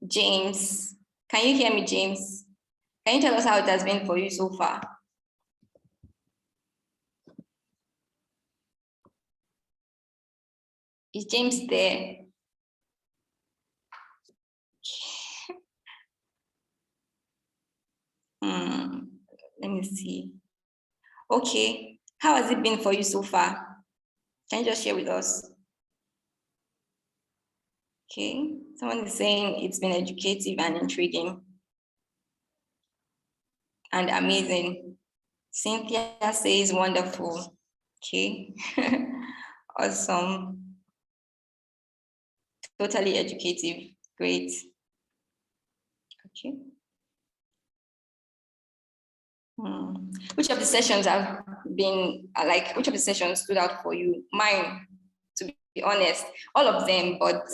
James. Can you hear me, James? Can you tell us how it has been for you so far? Is James there? Let me see. Okay, how has it been for you so far? Can you just share with us? Okay, someone is saying it's been educative and intriguing and amazing. Cynthia says wonderful. Okay, awesome. Totally educative, great. Okay. Which of the sessions have been which of the sessions stood out for you? Mine, to be honest, all of them, but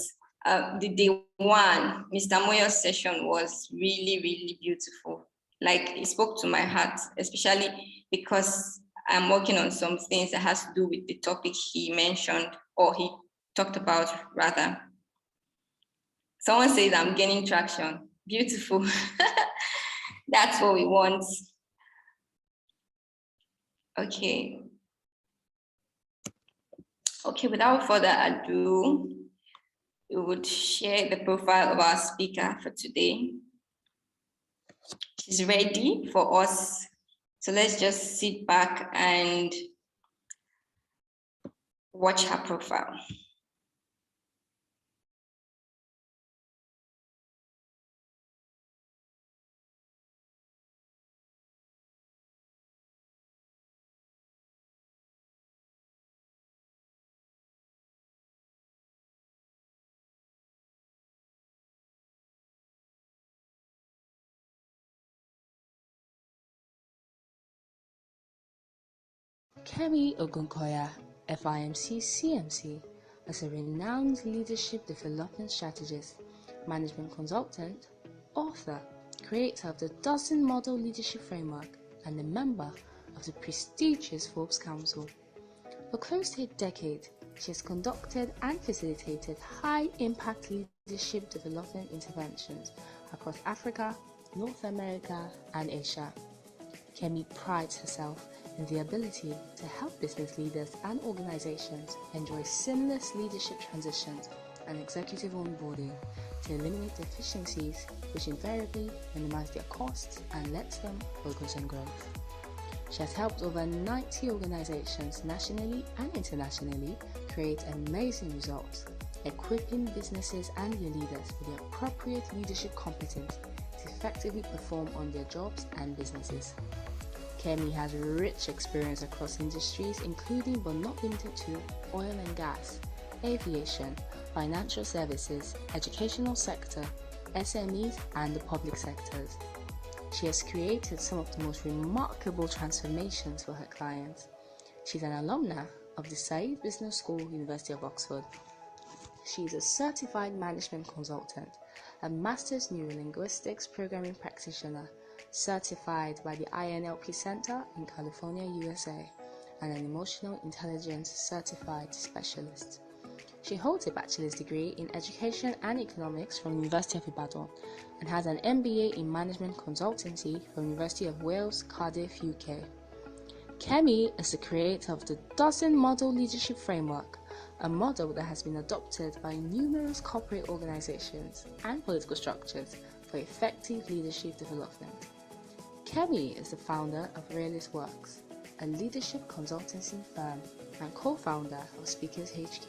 the day one, Mr. Moyo's session was really, really beautiful. Like, it spoke to my heart, especially because I'm working on some things that has to do with the topic he mentioned, or he talked about, rather. Someone says I'm gaining traction. Beautiful. That's what we want. Okay. Okay, without further ado, we would share the profile of our speaker for today. She's ready for us. So let's just sit back and watch her profile. Kemi Ogunkoya, FIMC CMC, is a renowned leadership development strategist, management consultant, author, creator of the Dozen Model Leadership Framework, and a member of the prestigious Forbes Council. For close to a decade, she has conducted and facilitated high-impact leadership development interventions across Africa, North America, and Asia. Kemi prides herself in the ability to help business leaders and organizations enjoy seamless leadership transitions and executive onboarding to eliminate deficiencies which invariably minimize their costs and lets them focus on growth. She has helped over 90 organizations nationally and internationally create amazing results, equipping businesses and their leaders with the appropriate leadership competence to effectively perform on their jobs and businesses. Kemi has rich experience across industries including but not limited to oil and gas, aviation, financial services, educational sector, SMEs and the public sectors. She has created some of the most remarkable transformations for her clients. She's an alumna of the Said Business School, University of Oxford. She is a certified management consultant, a master's neurolinguistics programming practitioner, certified by the INLP Center in California, USA, and an emotional intelligence certified specialist. She holds a bachelor's degree in education and economics from the University of Ibadan and has an MBA in management consultancy from the University of Wales, Cardiff, UK. Kemi is the creator of the Dozen Model Leadership Framework, a model that has been adopted by numerous corporate organizations and political structures for effective leadership development. Kemi is the founder of Realist Works, a leadership consultancy firm and co-founder of Speakers HQ.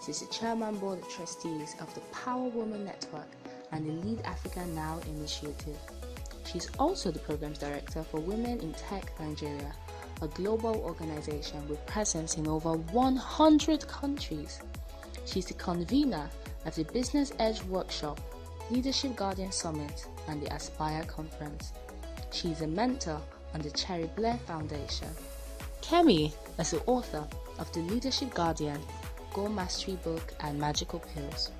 She is the chairman board of trustees of the Power Woman Network and the Lead Africa Now initiative. She is also the programs director for Women in Tech Nigeria, a global organization with presence in over 100 countries. She is the convener of the Business Edge Workshop, Leadership Guardian Summit, and the Aspire Conference. She is a mentor on the Cherry Blair Foundation. Kemi is the author of the Leadership Guardian, Goal Mastery Book, and Magical Pills.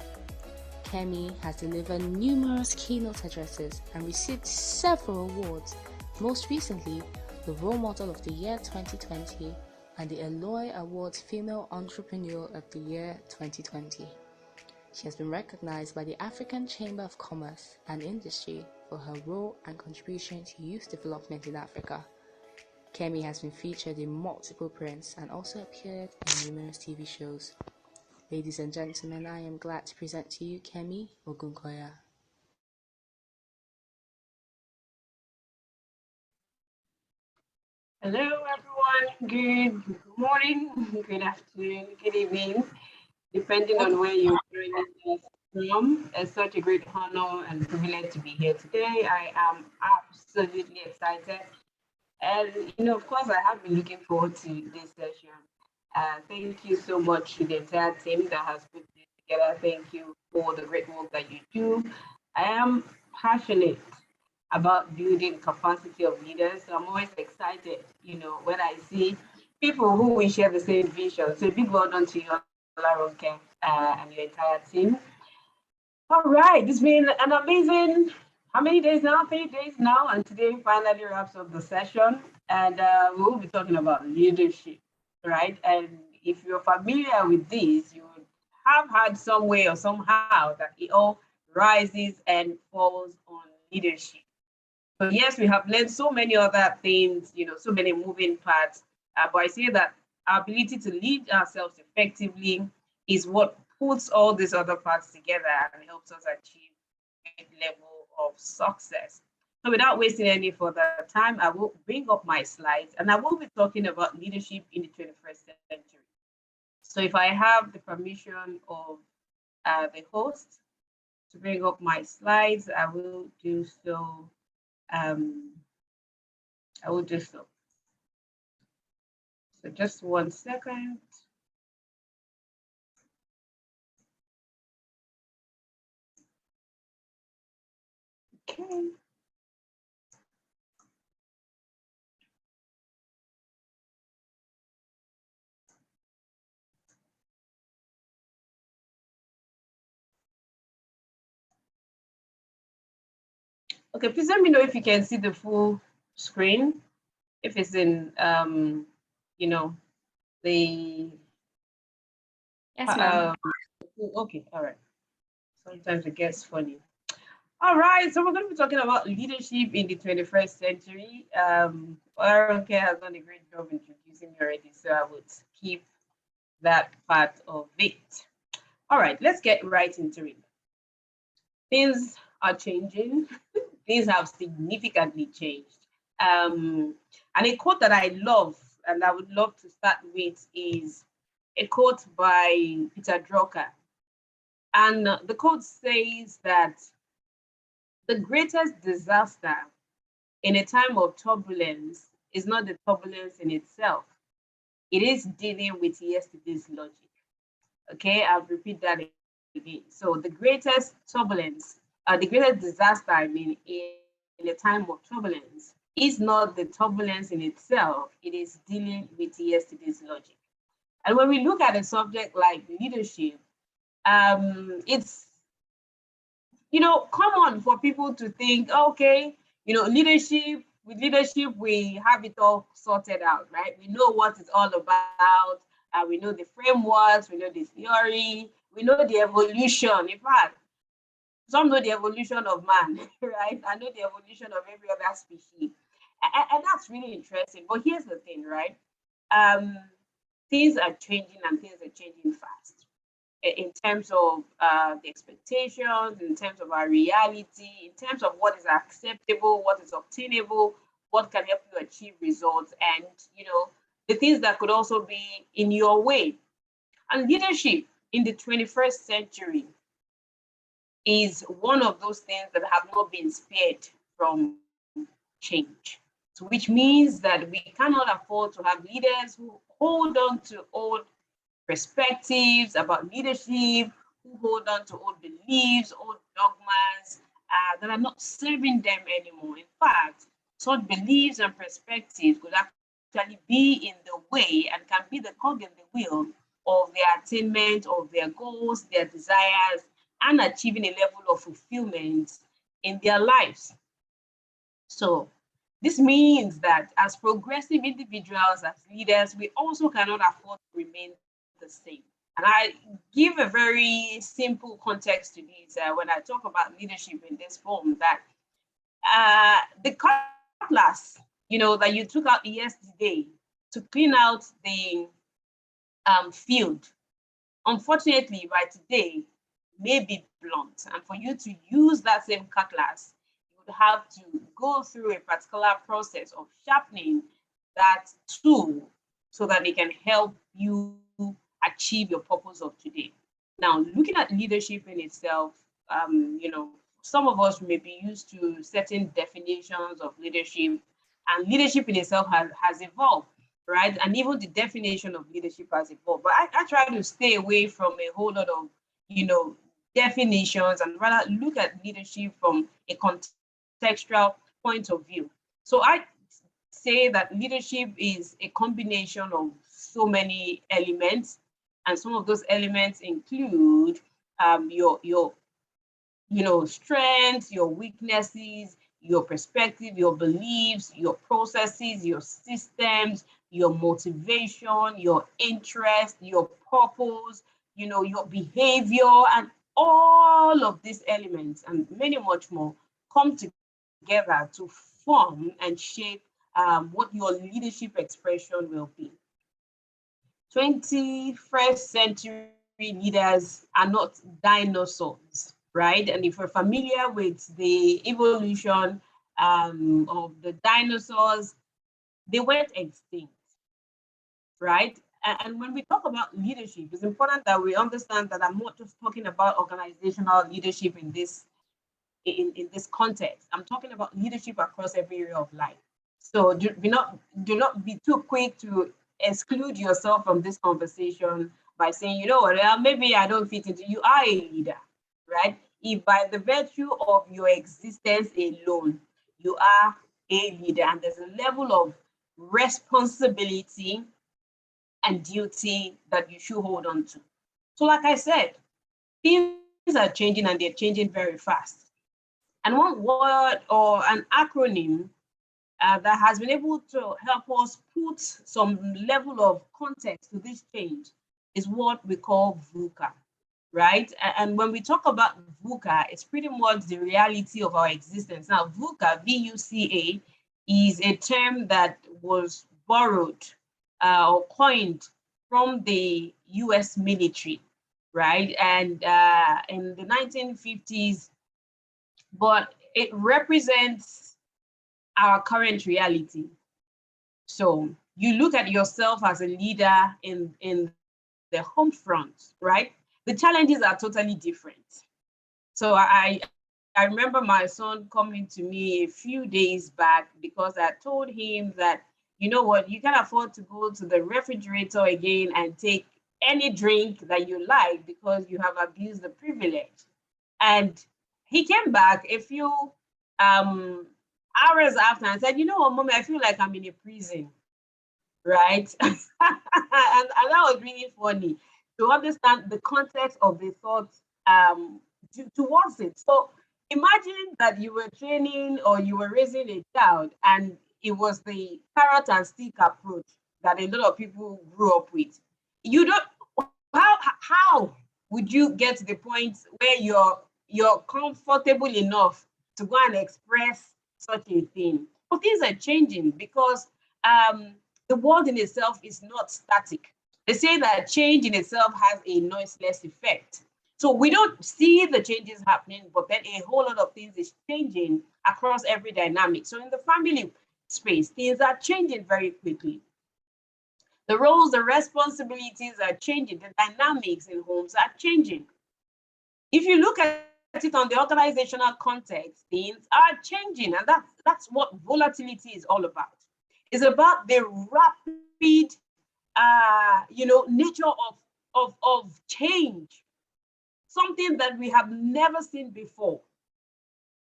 Kemi has delivered numerous keynote addresses and received several awards, most recently the Role Model of the Year 2020 and the Eloy Awards Female Entrepreneur of the Year 2020. She has been recognized by the African Chamber of Commerce and Industry for her role and contribution to youth development in Africa. Kemi has been featured in multiple prints and also appeared in numerous TV shows. Ladies and gentlemen, I am glad to present to you Kemi Ogunkoya. Hello, everyone. Good morning, good afternoon, good evening, depending on where you're joining us from. It's such a great honor and privilege to be here today. I am absolutely excited. And, of course, I have been looking forward to this session. Thank you so much to the entire team that has put this together. Thank you for the great work that you do. I am passionate about building capacity of leaders. So I'm always excited, when I see people who we share the same vision. So big well done to you, Olaronke, and your entire team. All right, it's been an amazing, how many days now? 3 days now, and today finally wraps up the session. And we will be talking about leadership, right? And if you're familiar with this, you would have had some way or somehow that it all rises and falls on leadership. But yes, we have learned so many other things, so many moving parts. But I say that our ability to lead ourselves effectively is what puts all these other parts together and helps us achieve a great level of success. So without wasting any further time, I will bring up my slides and I will be talking about leadership in the 21st century. So if I have the permission of the host to bring up my slides, I will do so. I will do so. So just 1 second. Okay. Okay, please let me know if you can see the full screen. If it's in, the. Yes, ma'am. Okay, all right. Sometimes it gets funny. All right, so we're going to be talking about leadership in the 21st century. Ogunkoya has done a great job introducing me already, so I would keep that part of it. All right, let's get right into it. Things are changing. Things have significantly changed. And a quote that I love and I would love to start with is a quote by Peter Drucker. And the quote says that the greatest disaster in a time of turbulence is not the turbulence in itself. It is dealing with yesterday's logic. Okay, I'll repeat that again. So the greatest turbulence, the greatest disaster, in a time of turbulence is not the turbulence in itself. It is dealing with yesterday's logic. And when we look at a subject like leadership, it's common for people to think, okay, leadership, with leadership, we have it all sorted out, right? We know what it's all about. We know the frameworks, we know the theory, we know the evolution. In fact, some know the evolution of man, right? I know the evolution of every other species. And that's really interesting. But here's the thing, right? Things are changing and things are changing fast in terms of the expectations, in terms of our reality, in terms of what is acceptable, what is obtainable, what can help you achieve results, and the things that could also be in your way. And leadership in the 21st century is one of those things that have not been spared from change. So which means that we cannot afford to have leaders who hold on to old perspectives about leadership, who hold on to old beliefs, old dogmas that are not serving them anymore. In fact, such beliefs and perspectives could actually be in the way and can be the cog in the wheel of their attainment of their goals, their desires, and achieving a level of fulfillment in their lives. So this means that as progressive individuals, as leaders, we also cannot afford to remain the same. And I give a very simple context to this when I talk about leadership in this form, that the cutlass, that you took out yesterday to clean out the field, unfortunately, by today, may be blunt. And for you to use that same cutlass, you would have to go through a particular process of sharpening that tool so that it can help you achieve your purpose of today. Now, looking at leadership in itself, some of us may be used to certain definitions of leadership, and leadership in itself has evolved, right? And even the definition of leadership has evolved. But I try to stay away from a whole lot of, definitions, and rather look at leadership from a contextual point of view. So I say that leadership is a combination of so many elements, and some of those elements include your strengths, your weaknesses, your perspective, your beliefs, your processes, your systems, your motivation, your interest, your purpose, your behavior, and all of these elements and many much more come together to form and shape what your leadership expression will be. 21st century leaders are not dinosaurs, right? And if we're familiar with the evolution of the dinosaurs, they went extinct, right? And when we talk about leadership, it's important that we understand that I'm not just talking about organizational leadership in this context. I'm talking about leadership across every area of life. So do not be too quick to exclude yourself from this conversation by saying, well, maybe I don't fit into. You are a leader, right? If by the virtue of your existence alone, you are a leader, and there's a level of responsibility and duty that you should hold on to. So like I said, things are changing, and they're changing very fast. And one word or an acronym that has been able to help us put some level of context to this change is what we call VUCA, right? And when we talk about VUCA, it's pretty much the reality of our existence. Now, VUCA, V-U-C-A, is a term that was borrowed or coined from the US military, right? And in the 1950s, but it represents our current reality. So you look at yourself as a leader in the home front, right? The challenges are totally different. So I remember my son coming to me a few days back because I told him that, you know what, you can afford to go to the refrigerator again and take any drink that you like because you have abused the privilege. And he came back a few hours after and said, you know what, Mommy, I feel like I'm in a prison, right? and that was really funny to understand the context of the thoughts towards it. So imagine that you were training or you were raising a child, and it was the carrot and stick approach that a lot of people grew up with. You don't, how would you get to the point where you're comfortable enough to go and express such a thing? But things are changing because the world in itself is not static. They say that change in itself has a noiseless effect. So we don't see the changes happening, but then a whole lot of things is changing across every dynamic. So in the family space, things are changing very quickly. The roles, the responsibilities are changing. The dynamics in homes are changing. If you look at it on the organizational context, things are changing, and that's what volatility is all about. It's about the rapid, nature of change, something that we have never seen before.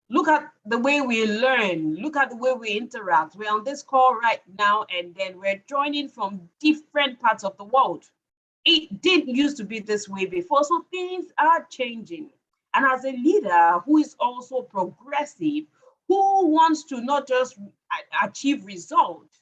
Look at the way we learn. Look at the way we interact. We're on this call right now, and then we're joining from different parts of the world. It didn't used to be this way before, so things are changing. And as a leader who is also progressive, who wants to not just achieve results,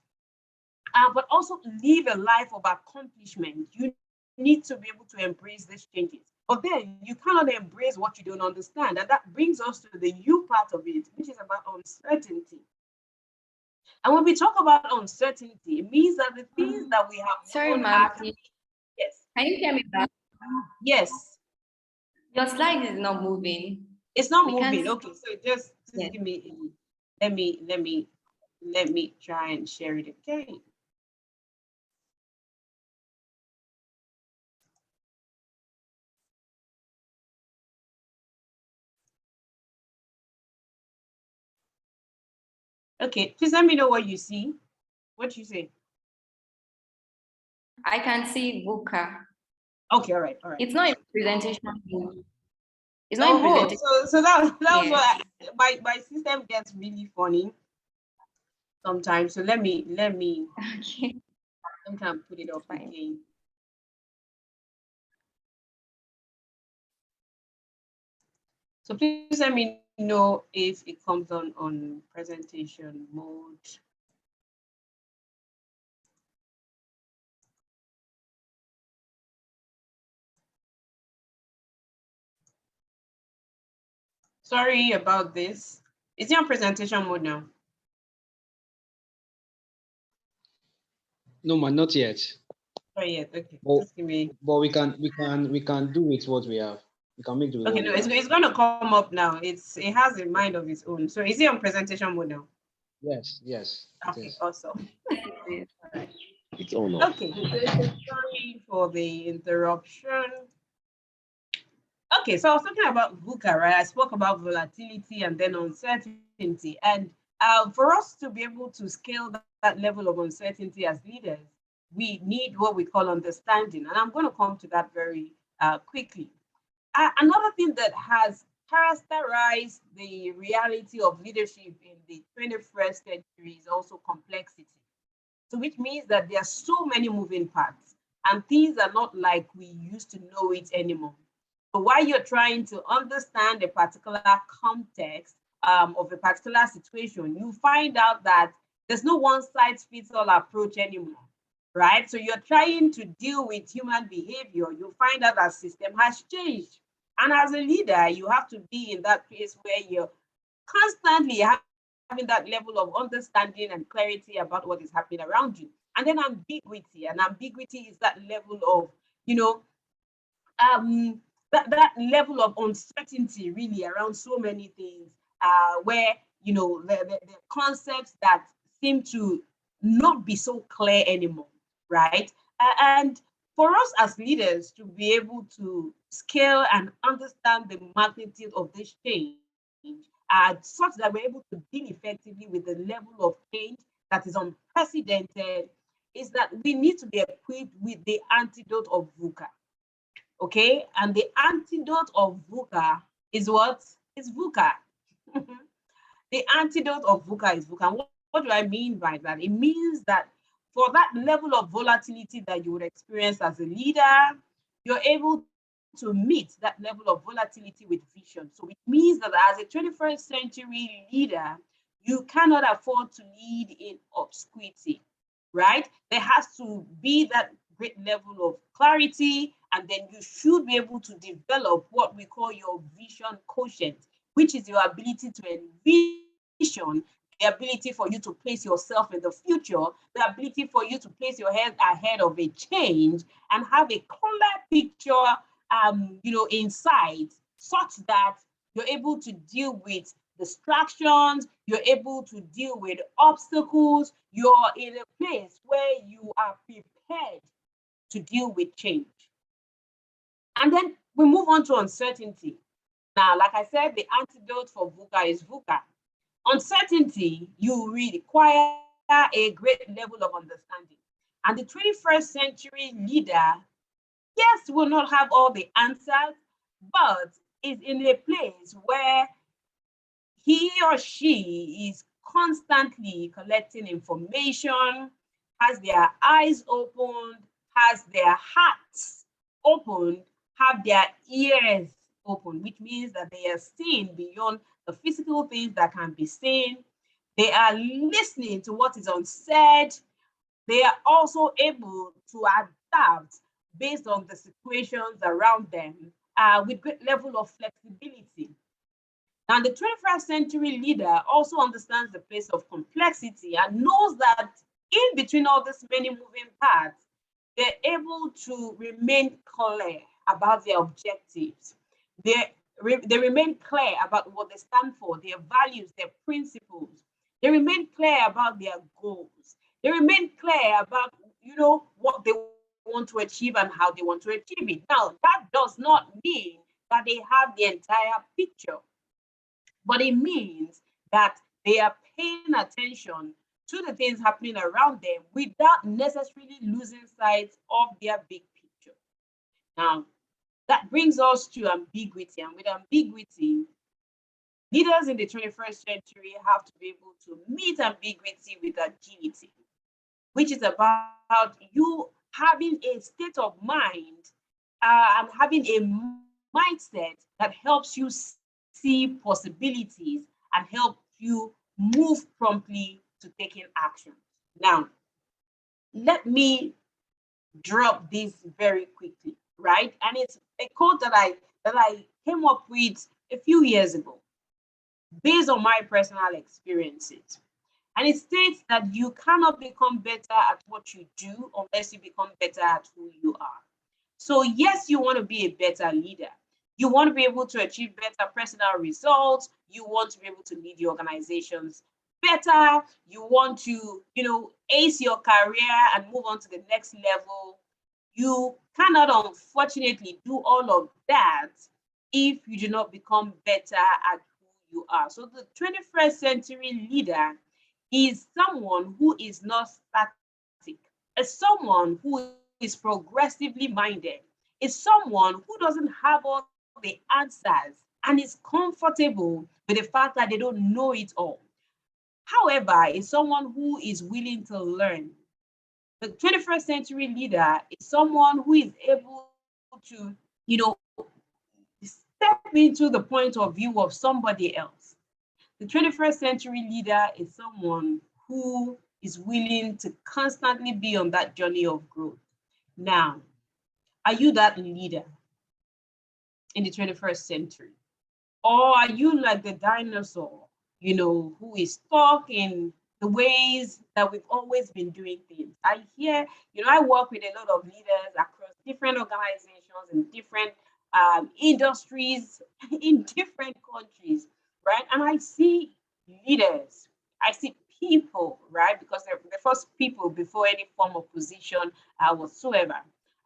but also live a life of accomplishment, you need to be able to embrace these changes. But then you cannot embrace what you don't understand. And that brings us to the U part of it, which is about uncertainty. And when we talk about uncertainty, it means that the things that we have Sorry, known ma'am. yes. Can you hear me back? Yes. Your slide is not moving. It's not We moving. can't- Okay, so just Yes. give me let me try and share it again. Okay, please let me know what you see. What you say? I can see Vuca. Okay, all right. It's not in presentation mode. It's not in Oh, presentation. so that was Yes. what my system gets really funny sometimes. So let me Okay. sometimes put it up Fine. again. So please let me know if it comes on presentation mode. Sorry about this. Is it on presentation mode now? No, man, not yet. Not yet. Okay. But, Just give me. but we can do with what we have. We can make do with Okay, what no, we have. it's going to come up now. It has a mind of its own. So is it on presentation mode now? Yes, yes. Okay, awesome. It's on now. Okay. Sorry for the interruption. Okay, so I was talking about VUCA, right? I spoke about volatility and then uncertainty. And for us to be able to scale that level of uncertainty as leaders, we need what we call understanding. And I'm going to come to that very quickly. Another thing that has characterized the reality of leadership in the 21st century is also complexity. So which means that there are so many moving parts and things are not like we used to know it anymore. So while you're trying to understand a particular context of a particular situation, you find out that there's no one size fits all approach anymore, right? So you're trying to deal with human behavior, you find out that system has changed. And as a leader, you have to be in that place where you're constantly having that level of understanding and clarity about what is happening around you. And then ambiguity, and ambiguity is that level of, that level of uncertainty really around so many things, where the concepts that seem to not be so clear anymore, right? And for us as leaders to be able to scale and understand the magnitude of this change, such that we're able to deal effectively with the level of change that is unprecedented, is that we need to be equipped with the antidote of VUCA. Okay, and the antidote of VUCA is what? Is VUCA. The antidote of VUCA is VUCA. What do I mean by that? It means that for that level of volatility that you would experience as a leader, you're able to meet that level of volatility with vision. So it means that as a 21st century leader, you cannot afford to lead in obscurity, right? There has to be that great level of clarity, and then you should be able to develop what we call your vision quotient, which is your ability to envision, the ability for you to place yourself in the future, the ability for you to place your head ahead of a change and have a clear picture, inside, such that you're able to deal with distractions, you're able to deal with obstacles, you're in a place where you are prepared to deal with change. And then we move on to uncertainty. Now, like I said, the antidote for VUCA is VUCA. Uncertainty, you require a great level of understanding. And the 21st century leader, yes, will not have all the answers, but is in a place where he or she is constantly collecting information, has their eyes opened, has their hearts opened, have their ears open, which means that they are seeing beyond the physical things that can be seen. They are listening to what is unsaid. They are also able to adapt based on the situations around them with great level of flexibility. Now, the 21st century leader also understands the place of complexity and knows that in between all these many moving parts, they're able to remain clear about their objectives. They remain clear about what they stand for, their values, their principles. They remain clear about their goals. They remain clear about, what they want to achieve and how they want to achieve it. Now, that does not mean that they have the entire picture, but it means that they are paying attention to the things happening around them without necessarily losing sight of their big picture. Now, that brings us to ambiguity. And with ambiguity, leaders in the 21st century have to be able to meet ambiguity with agility, which is about you having a state of mind and having a mindset that helps you see possibilities and help you move promptly to taking action. Now, let me drop this very quickly, right? And it's a quote that I came up with a few years ago based on my personal experiences. And it states that you cannot become better at what you do unless you become better at who you are. So yes, you want to be a better leader. You want to be able to achieve better personal results. You want to be able to lead your organizations better. You want to, ace your career and move on to the next level. You cannot, unfortunately, do all of that if you do not become better at who you are. So the 21st century leader is someone who is not static, is someone who is progressively minded, is someone who doesn't have all the answers and is comfortable with the fact that they don't know it all. However, is someone who is willing to learn. The 21st century leader is someone who is able to, step into the point of view of somebody else. The 21st century leader is someone who is willing to constantly be on that journey of growth. Now, are you that leader in the 21st century? Or are you like the dinosaur, who is stuck in the ways that we've always been doing things? I work with a lot of leaders across different organizations and different industries in different countries, right? And I see leaders, I see people, right? Because they're the first people before any form of position whatsoever.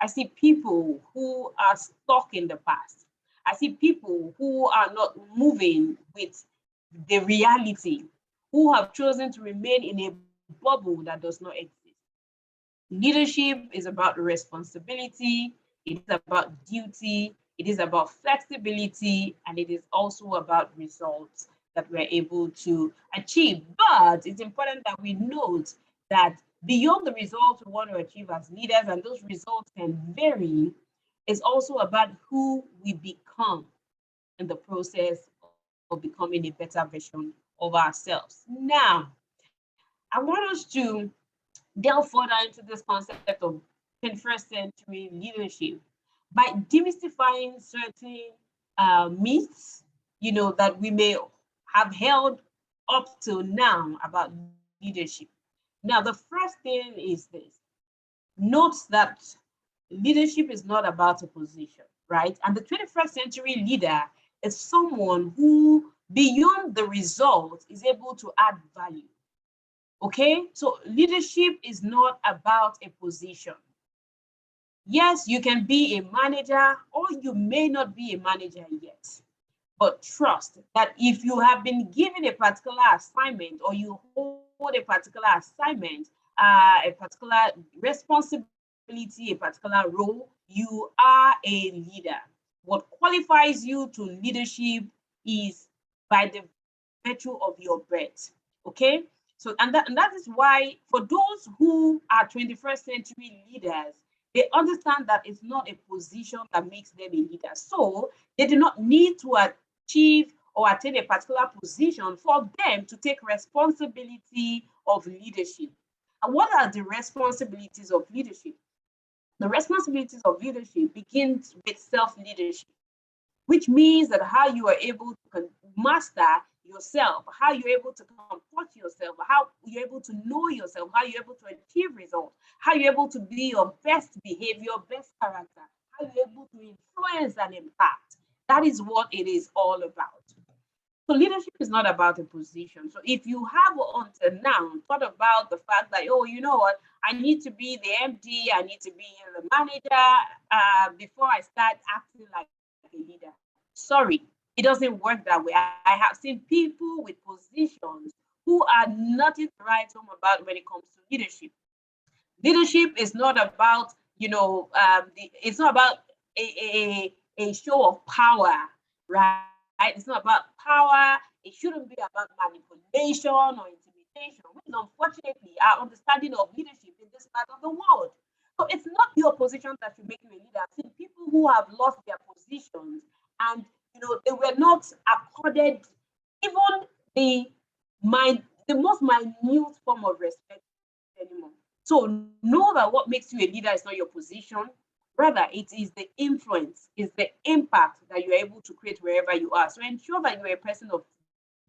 I see people who are stuck in the past. I see people who are not moving with the reality, who have chosen to remain in a bubble that does not exist. Leadership is about responsibility, it is about duty, it is about flexibility, and it is also about results that we're able to achieve. But it's important that we note that beyond the results we want to achieve as leaders, and those results can vary, it's also about who we become in the process of becoming a better version of ourselves. Now, I want us to delve further into this concept of 21st century leadership by demystifying certain myths, that we may have held up till now about leadership. Now, the first thing is this. Note that leadership is not about a position, right? And the 21st century leader is someone who, beyond the result, is able to add value. Okay, so leadership is not about a position. Yes, you can be a manager or you may not be a manager yet, but trust that if you have been given a particular assignment or you hold a particular assignment, a particular responsibility, a particular role, you are a leader. What qualifies you to leadership is by the virtue of your birth. Okay, so and that is why for those who are 21st century leaders, they understand that it's not a position that makes them a leader. So they do not need to achieve or attain a particular position for them to take responsibility of leadership. And what are the responsibilities of leadership? The responsibilities of leadership begins with self-leadership, which means that how you are able to master yourself, how you're able to comport yourself, how you're able to know yourself, how you're able to achieve results, how you're able to be your best behavior, best character, how you're able to influence and impact. That is what it is all about. So leadership is not about a position. So if you have until now thought about the fact that, oh, you know what, I need to be the MD, I need to be the manager before I start acting like a leader. Sorry, it doesn't work that way. I have seen people with positions who are nothing to write home about when it comes to leadership. Leadership is not about, it's not about a show of power, right? It's not about power. It shouldn't be about manipulation or intimidation, which is unfortunately our understanding of leadership in this part of the world. So it's not your position that should make you a leader. I've seen people who have lost their positions and they were not accorded even the most minute form of respect anymore. So know that what makes you a leader is not your position. Rather, it is the influence, is the impact that you're able to create wherever you are. So ensure that you're a person of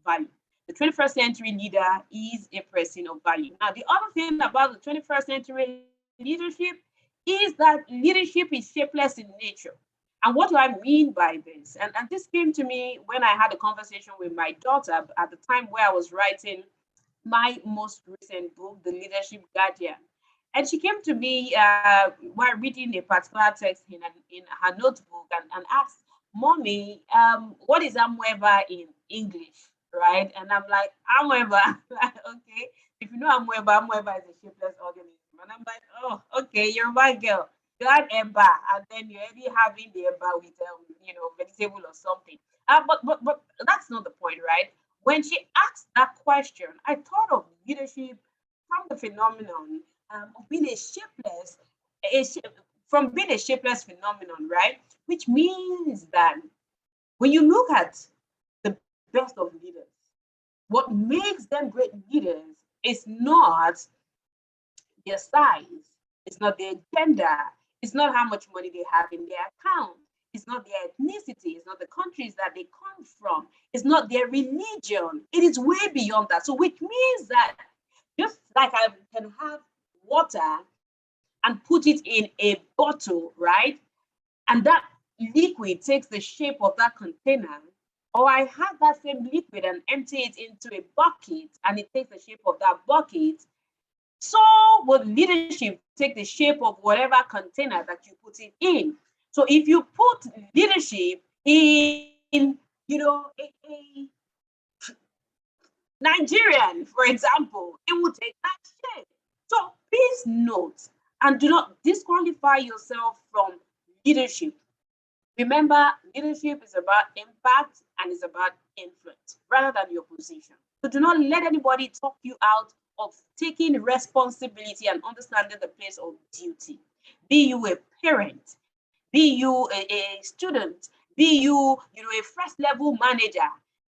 value. The 21st century leader is a person of value. Now, the other thing about the 21st century leadership is that leadership is shapeless in nature. And what do I mean by this? And this came to me when I had a conversation with my daughter at the time where I was writing my most recent book, The Leadership Guardian. And she came to me while reading a particular text in her notebook and asked, Mommy, what is Amweba in English? Right? And I'm like, Amweba, okay. If you know Amweba is a shapeless organism. And I'm like, oh, okay, you're my girl. You had Eba, and then you're already having the Eba with, vegetable or something. But that's not the point, right? When she asked that question, I thought of leadership from the phenomenon of being from being a shapeless phenomenon, right? Which means that when you look at the best of leaders, what makes them great leaders is not their size, it's not their gender, it's not how much money they have in their account, it's not their ethnicity, it's not the countries that they come from, it's not their religion. It is way beyond that. So which means that just like I can have water and put it in a bottle, right? And that liquid takes the shape of that container, or I have that same liquid and empty it into a bucket and it takes the shape of that bucket, so will leadership take the shape of whatever container that you put it in. So if you put leadership in, a Nigerian, for example, it will take that shape. So please note and do not disqualify yourself from leadership. Remember, leadership is about impact and is about influence rather than your position. So do not let anybody talk you out of taking responsibility and understanding the place of duty. Be you a parent, be you a student, be you, a first level manager,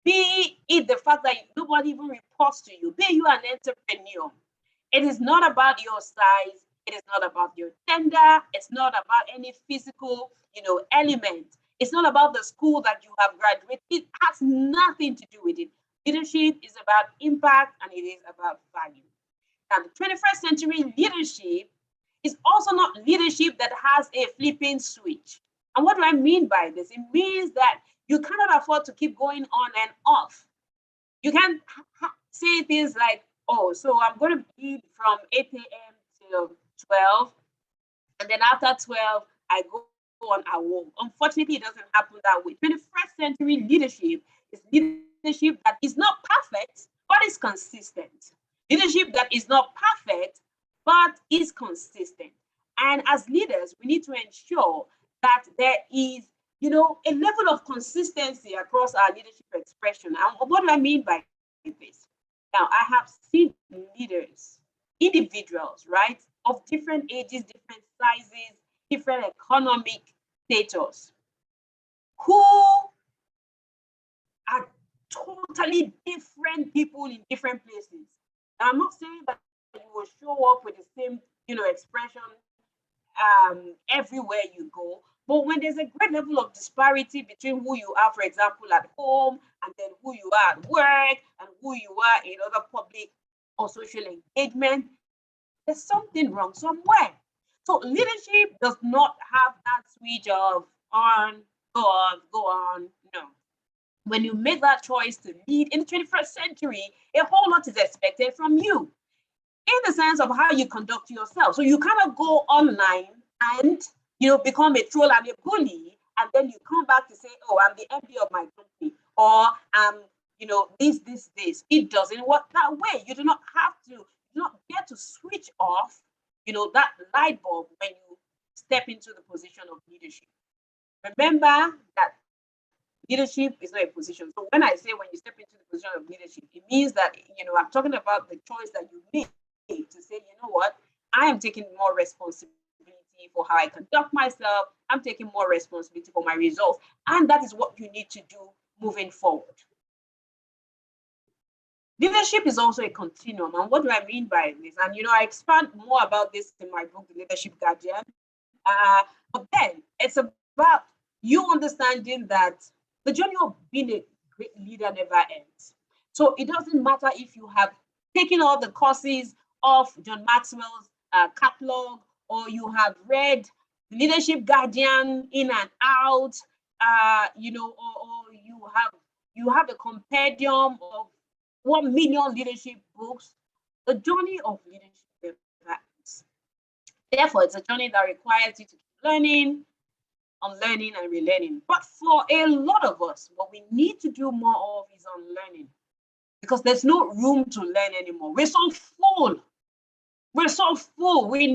be it the fact that nobody even reports to you, be you an entrepreneur. It is not about your size. It is not about your gender. It's not about any physical, element. It's not about the school that you have graduated. It has nothing to do with it. Leadership is about impact and it is about value. Now, the 21st century leadership is also not leadership that has a flipping switch. And what do I mean by this? It means that you cannot afford to keep going on and off. You can't say things like, oh, so I'm going to be from 8 a.m. till 12, and then after 12, I go on a walk. Unfortunately, it doesn't happen that way. 21st century leadership is leadership that is not perfect, but is consistent. Leadership that is not perfect, but is consistent. And as leaders, we need to ensure that there is, a level of consistency across our leadership expression. And what do I mean by this? Now, I have seen leaders, individuals, right, of different ages, different sizes, different economic status, who are totally different people in different places. Now, I'm not saying that you will show up with the same, expression everywhere you go. But when there's a great level of disparity between who you are, for example, at home, and then who you are at work, and who you are in other public or social engagement, there's something wrong somewhere. So leadership does not have that switch of on, go on, go on. No. When you make that choice to lead in the 21st century, a whole lot is expected from you in the sense of how you conduct yourself. So you cannot go online and become a troll and a bully, and then you come back to say, "Oh, I'm the MD of my company," or this. It doesn't work that way. You do not have to. You do not get to switch off, that light bulb when you step into the position of leadership. Remember that leadership is not a position. So when I say when you step into the position of leadership, it means that I'm talking about the choice that you make to say, you know what, I am taking more responsibility for how I conduct myself. I'm taking more responsibility for my results. And that is what you need to do moving forward. Leadership is also a continuum. And what do I mean by this? And I expand more about this in my book, The Leadership Guardian. But then it's about you understanding that the journey of being a great leader never ends. So it doesn't matter if you have taken all the courses of John Maxwell's catalog, or you have read the Leadership Guardian in and out, or you have a compendium of 1 million leadership books. The journey of leadership never ends. Therefore, it's a journey that requires you to keep learning, unlearning, and relearning. But for a lot of us, what we need to do more of is unlearning, because there's no room to learn anymore. We're so full. We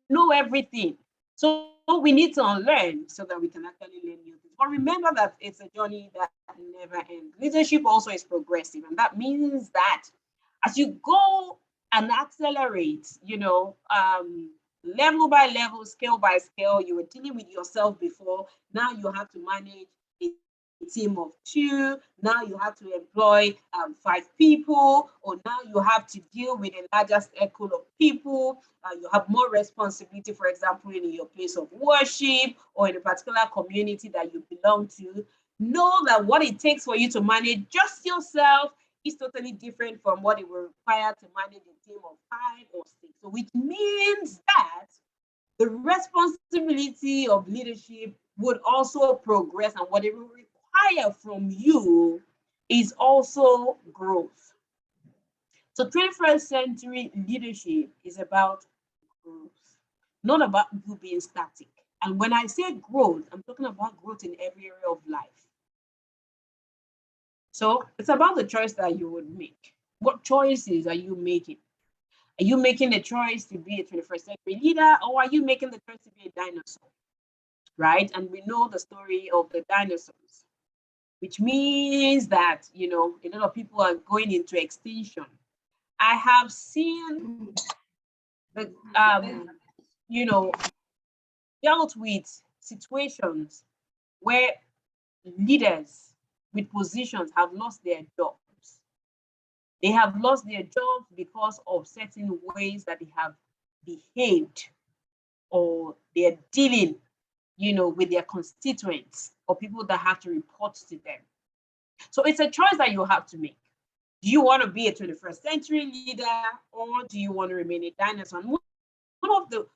know everything. So we need to unlearn so that we can actually learn new things. But remember that it's a journey that never ends. Leadership also is progressive, and that means that as you go and accelerate, level by level, scale by scale, you were dealing with yourself before. Now you have to manage a team of 2. Now you have to employ 5 people, or now you have to deal with a larger circle of people. You have more responsibility, for example, in your place of worship or in a particular community that you belong to. Know that what it takes for you to manage just yourself is totally different from what it will require to manage a team of 5 or 6. So which means that the responsibility of leadership would also progress, and what it will require from you is also growth. So 21st century leadership is about growth, not about you being static. And when I say growth, I'm talking about growth in every area of life. So it's about the choice that you would make. What choices are you making? Are you making a choice to be a 21st century leader, or are you making the choice to be a dinosaur? Right? And we know the story of the dinosaurs, which means that, a lot of people are going into extinction. I have seen the, dealt with situations where leaders with positions have lost their jobs. They have lost their jobs because of certain ways that they have behaved, or they're dealing, with their constituents or people that have to report to them. So it's a choice that you have to make. Do you want to be a 21st century leader, or do you want to remain a dinosaur? One of the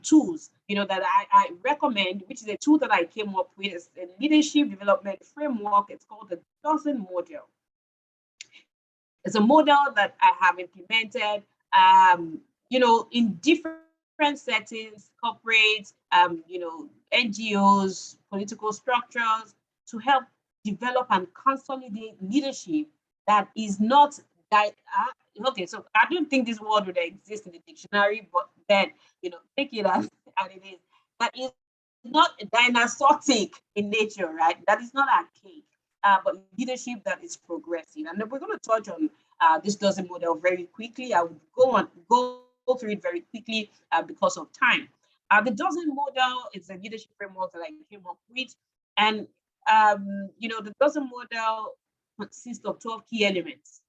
tools, that I recommend, which is a tool that I came up with, is a leadership development framework. It's called the dozen model. It's a model that I have implemented, in different settings, corporates, NGOs, political structures, to help develop and consolidate leadership that is not okay. So I don't think this word would exist in the dictionary, but then take it as it is. That is not dinosauric in nature, right? That is not archaic, but leadership that is progressive. And we're going to touch on this dozen model very quickly. I would go through it very quickly because of time. The dozen model is a leadership framework that I came up with, and the dozen model consists of 12 key elements.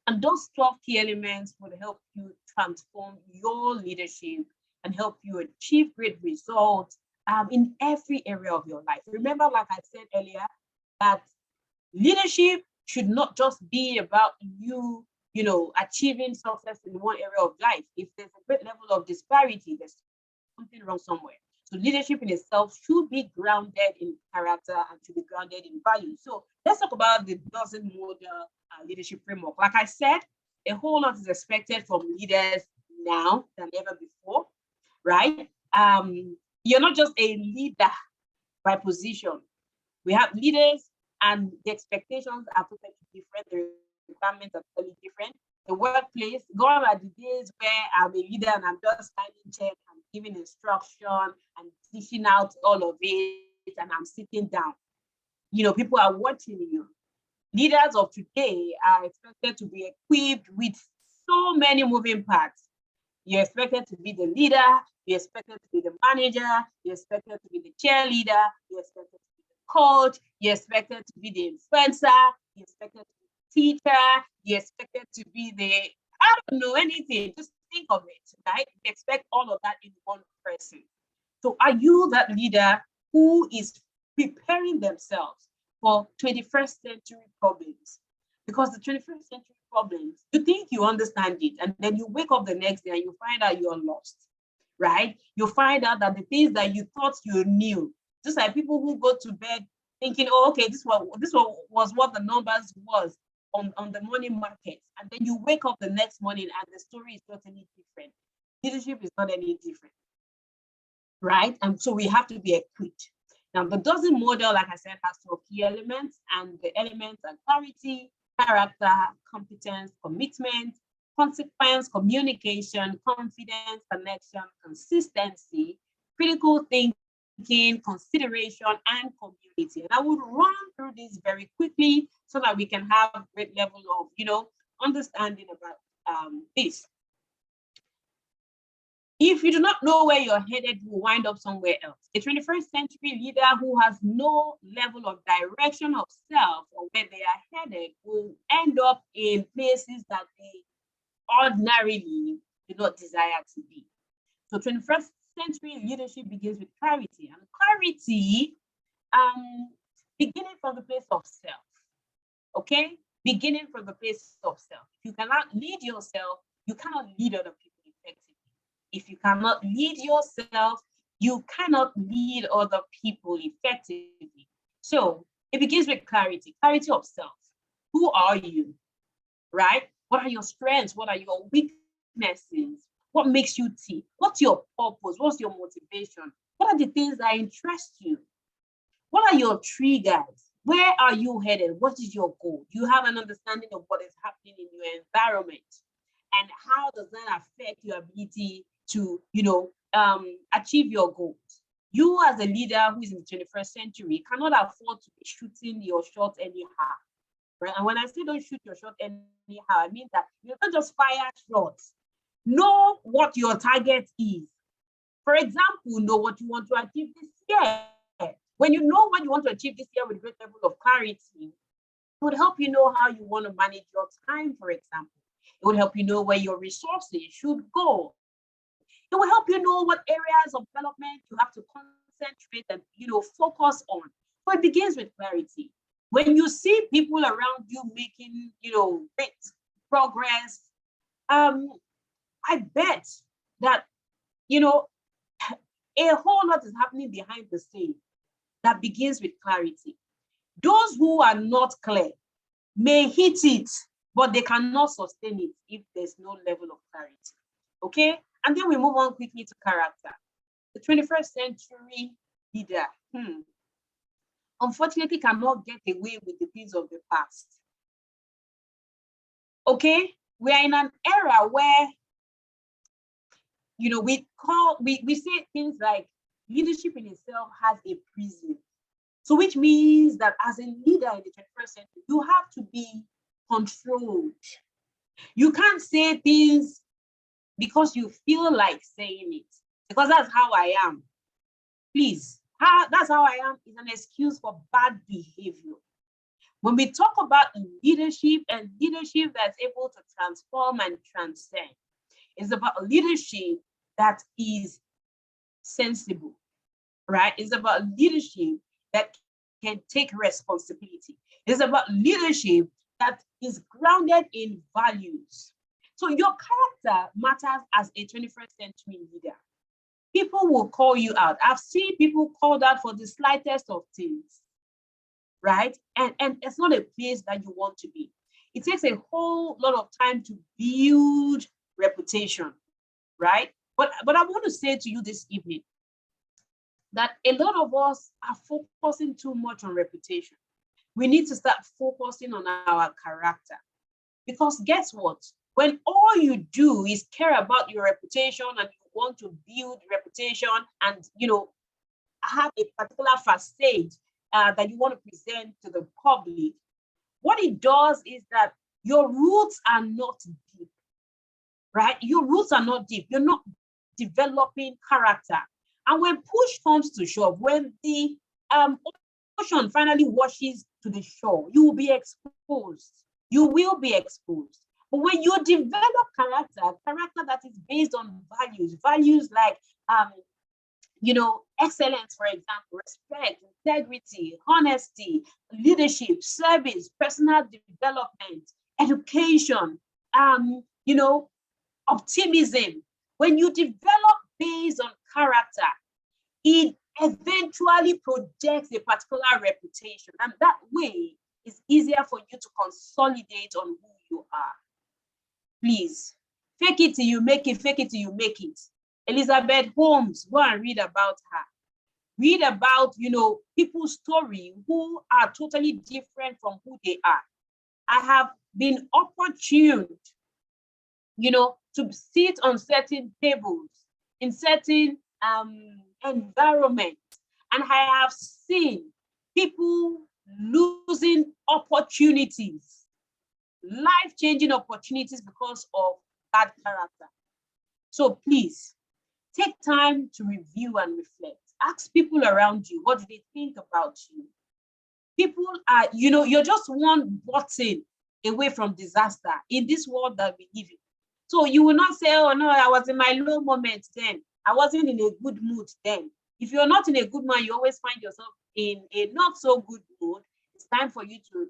And those 12 key elements will help you transform your leadership and help you achieve great results in every area of your life. Remember, like I said earlier, that leadership should not just be about you, achieving success in one area of life. If there's a great level of disparity, there's something wrong somewhere. So leadership in itself should be grounded in character and should be grounded in value. So let's talk about the dozen model leadership framework. Like I said, a whole lot is expected from leaders now than ever before, right? You're not just a leader by position. We have leaders and the expectations are totally different. The requirements are totally different. The workplace, gone are the days where I'm a leader and I'm just signing checks and giving instruction and dishing out all of it and I'm sitting down. People are watching you. Leaders of today are expected to be equipped with so many moving parts. You're expected to be the leader, you're expected to be the manager, you're expected to be the cheerleader, you're expected to be the coach, you're expected to be the influencer, you're expected to be the teacher, you're expected to be I don't know, anything. Just think of it, right? You expect all of that in one person. So are you that leader who is preparing themselves for 21st century problems? Because the 21st century problems, you think you understand it, and then you wake up the next day and you find out you're lost, right? You find out that the things that you thought you knew, just like people who go to bed thinking, oh, okay, this was what the numbers was on the morning market, and then you wake up the next morning and the story is totally different. Leadership is not any different, right? And so we have to be equipped. Now, the dozen model, like I said, has 12 key elements, and the elements are clarity, character, competence, commitment, consequence, communication, confidence, connection, consistency, critical thinking, consideration, and community. And I would run through this very quickly so that we can have a great level of, understanding about this. If you do not know where you're headed, you will wind up somewhere else. A 21st century leader who has no level of direction of self or where they are headed will end up in places that they ordinarily do not desire to be. So 21st century leadership begins with clarity, and clarity beginning from the place of self, okay? Beginning from the place of self. If you cannot lead yourself, you cannot lead other people effectively. If you cannot lead yourself, you cannot lead other people effectively. So it begins with clarity of self. Who are you, right? What are your strengths? What are your weaknesses? What makes you tick? What's your purpose? What's your motivation? What are the things that interest you? What are your triggers? Where are you headed? What is your goal? You have an understanding of what is happening in your environment, and how does that affect your ability to, achieve your goals? You as a leader who is in the 21st century cannot afford to be shooting your shot anyhow, right? And when I say don't shoot your shot anyhow, I mean that you don't just fire shots. Know what your target is. For example, know what you want to achieve this year. When you know what you want to achieve this year with a great level of clarity, it would help you know how you want to manage your time, for example. It would help you know where your resources should go. It will help you know what areas of development you have to concentrate and focus on. So it begins with clarity. When you see people around you making great progress, I bet that a whole lot is happening behind the scene that begins with clarity. Those who are not clear may hit it, but they cannot sustain it if there's no level of clarity. Okay? And then we move on quickly to character. The 21st century leader, unfortunately, cannot get away with the things of the past. Okay? We are in an era where, we say things like leadership in itself has a prison. So which means that as a leader in the 21st century, you have to be controlled. You can't say things because you feel like saying it, because that's how I am. Please, that's how I am is an excuse for bad behavior. When we talk about leadership and leadership that's able to transform and transcend, it's about leadership that is sensible, right? It's about leadership that can take responsibility. It's about leadership that is grounded in values. So your character matters as a 21st century leader. People will call you out. I've seen people called out for the slightest of things, right? And it's not a place that you want to be. It takes a whole lot of time to build reputation, right? But I want to say to you this evening that a lot of us are focusing too much on reputation. We need to start focusing on our character. Because guess what? When all you do is care about your reputation and you want to build reputation and, have a particular facade that you want to present to the public, what it does is that your roots are not deep, right? Your roots are not deep. You're not developing character. And when push comes to shove, when the ocean finally washes to the shore, you will be exposed. You will be exposed. But when you develop character that is based on values like excellence, for example, respect, integrity, honesty, leadership, service, personal development, education, optimism. When you develop based on character, it eventually projects a particular reputation. And that way, it's easier for you to consolidate on who you are. Please, fake it till you make it, fake it till you make it. Elizabeth Holmes, go and read about her. Read about, people's story who are totally different from who they are. I have been opportuned, to sit on certain tables in certain environments, and I have seen people losing opportunities, life-changing opportunities because of bad character. So please, take time to review and reflect. Ask people around you, what do they think about you? People are, you're just one button away from disaster in this world that we live in. So you will not say, oh no, I was in my low moment then. I wasn't in a good mood then. If you're not in a good mood, you always find yourself in a not so good mood. It's time for you to,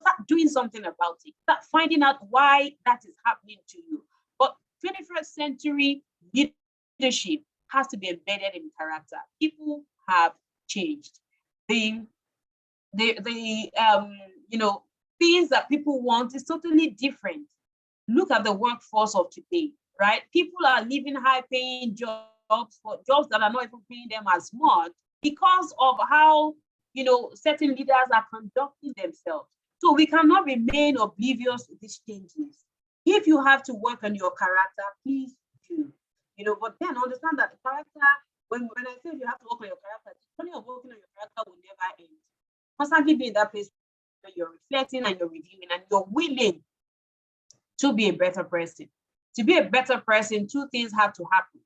start doing something about it. Start finding out why that is happening to you. But 21st century leadership has to be embedded in character. People have changed. The things that people want is totally different. Look at the workforce of today, right? People are leaving high-paying jobs for jobs that are not even paying them as much because of how, certain leaders are conducting themselves. So we cannot remain oblivious to these changes. If you have to work on your character, please do. But then understand that the character, when I say you have to work on your character, the journey of working on your character will never end. Constantly be in that place where you're reflecting and you're reviewing and you're willing to be a better person. To be a better person, two things have to happen.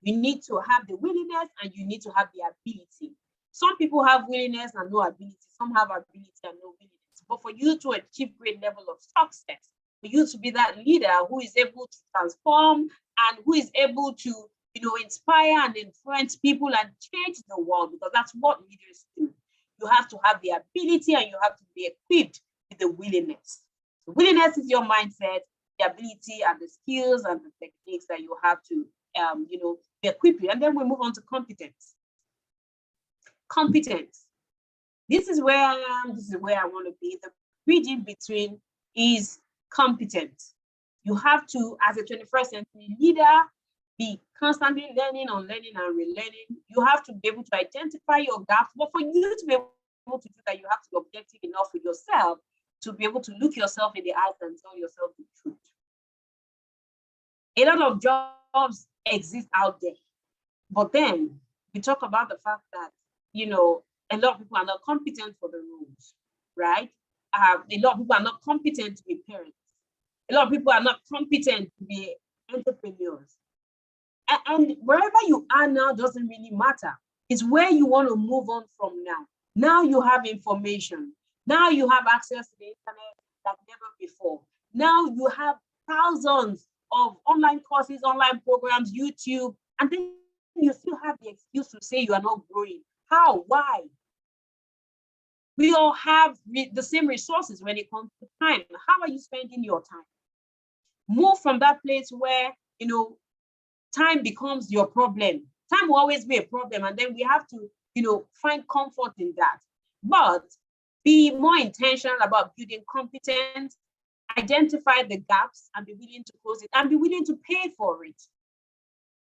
You need to have the willingness and you need to have the ability. Some people have willingness and no ability. Some have ability and no willingness. But for you to achieve great level of success, for you to be that leader who is able to transform and who is able to, inspire and influence people and change the world, because that's what leaders do. You have to have the ability and you have to be equipped with the willingness. The willingness is your mindset, the ability and the skills and the techniques that you have to, be equipped with. And then we move on to competence. Competence. This is where I am. This is where I want to be. The bridge in between is competence. You have to, as a 21st century leader, be constantly learning, unlearning, and relearning. You have to be able to identify your gaps. But for you to be able to do that, you have to be objective enough with yourself to be able to look yourself in the eyes and tell yourself the truth. A lot of jobs exist out there. But then we talk about the fact that, a lot of people are not competent for the roles, right? A lot of people are not competent to be parents. A lot of people are not competent to be entrepreneurs. And wherever you are now doesn't really matter. It's where you want to move on from now. Now you have information. Now you have access to the internet like never before. Now you have thousands of online courses, online programs, YouTube, and then you still have the excuse to say you are not growing. How? Why? We all have the same resources when it comes to time. How are you spending your time? Move from that place where, time becomes your problem. Time will always be a problem, and then we have to, find comfort in that. But be more intentional about building competence, identify the gaps and be willing to close it, and be willing to pay for it.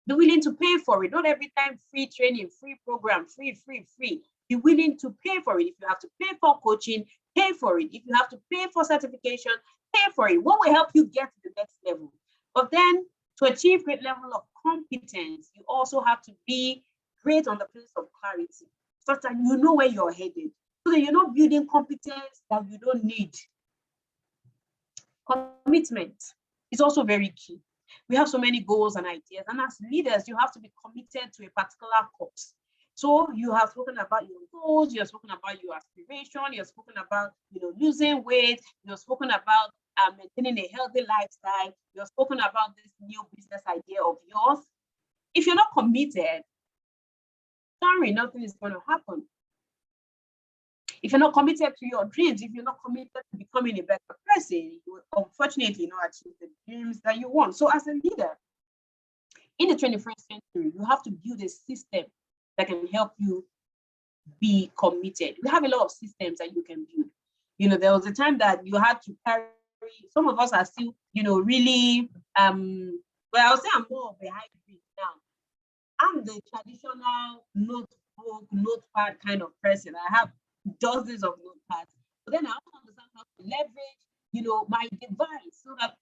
Be willing to pay for it. Not every time free training, free program, free. Be willing to pay for it. If you have to pay for coaching, pay for it. If you have to pay for certification, pay for it. What will help you get to the next level? But then to achieve great level of competence, you also have to be great on the place of clarity, such that you know where you're headed, so that you're not building competence that you don't need. Commitment is also very key. We have so many goals and ideas, and as leaders, you have to be committed to a particular cause. So you have spoken about your goals, you have spoken about your aspiration, you have spoken about losing weight, you have spoken about maintaining a healthy lifestyle, you have spoken about this new business idea of yours. If you're not committed, sorry, nothing is going to happen. If you're not committed to your dreams, if you're not committed to becoming a better person, you will unfortunately not achieve the dreams that you want. So as a leader in the 21st century, you have to build a system that can help you be committed. We have a lot of systems that you can build. There was a time that you had to carry, some of us are still, really, well, I'll say I'm more of a hybrid now. I'm the traditional notebook, notepad kind of person. I have dozens of notepads. But then I also understand how to leverage, my device so that,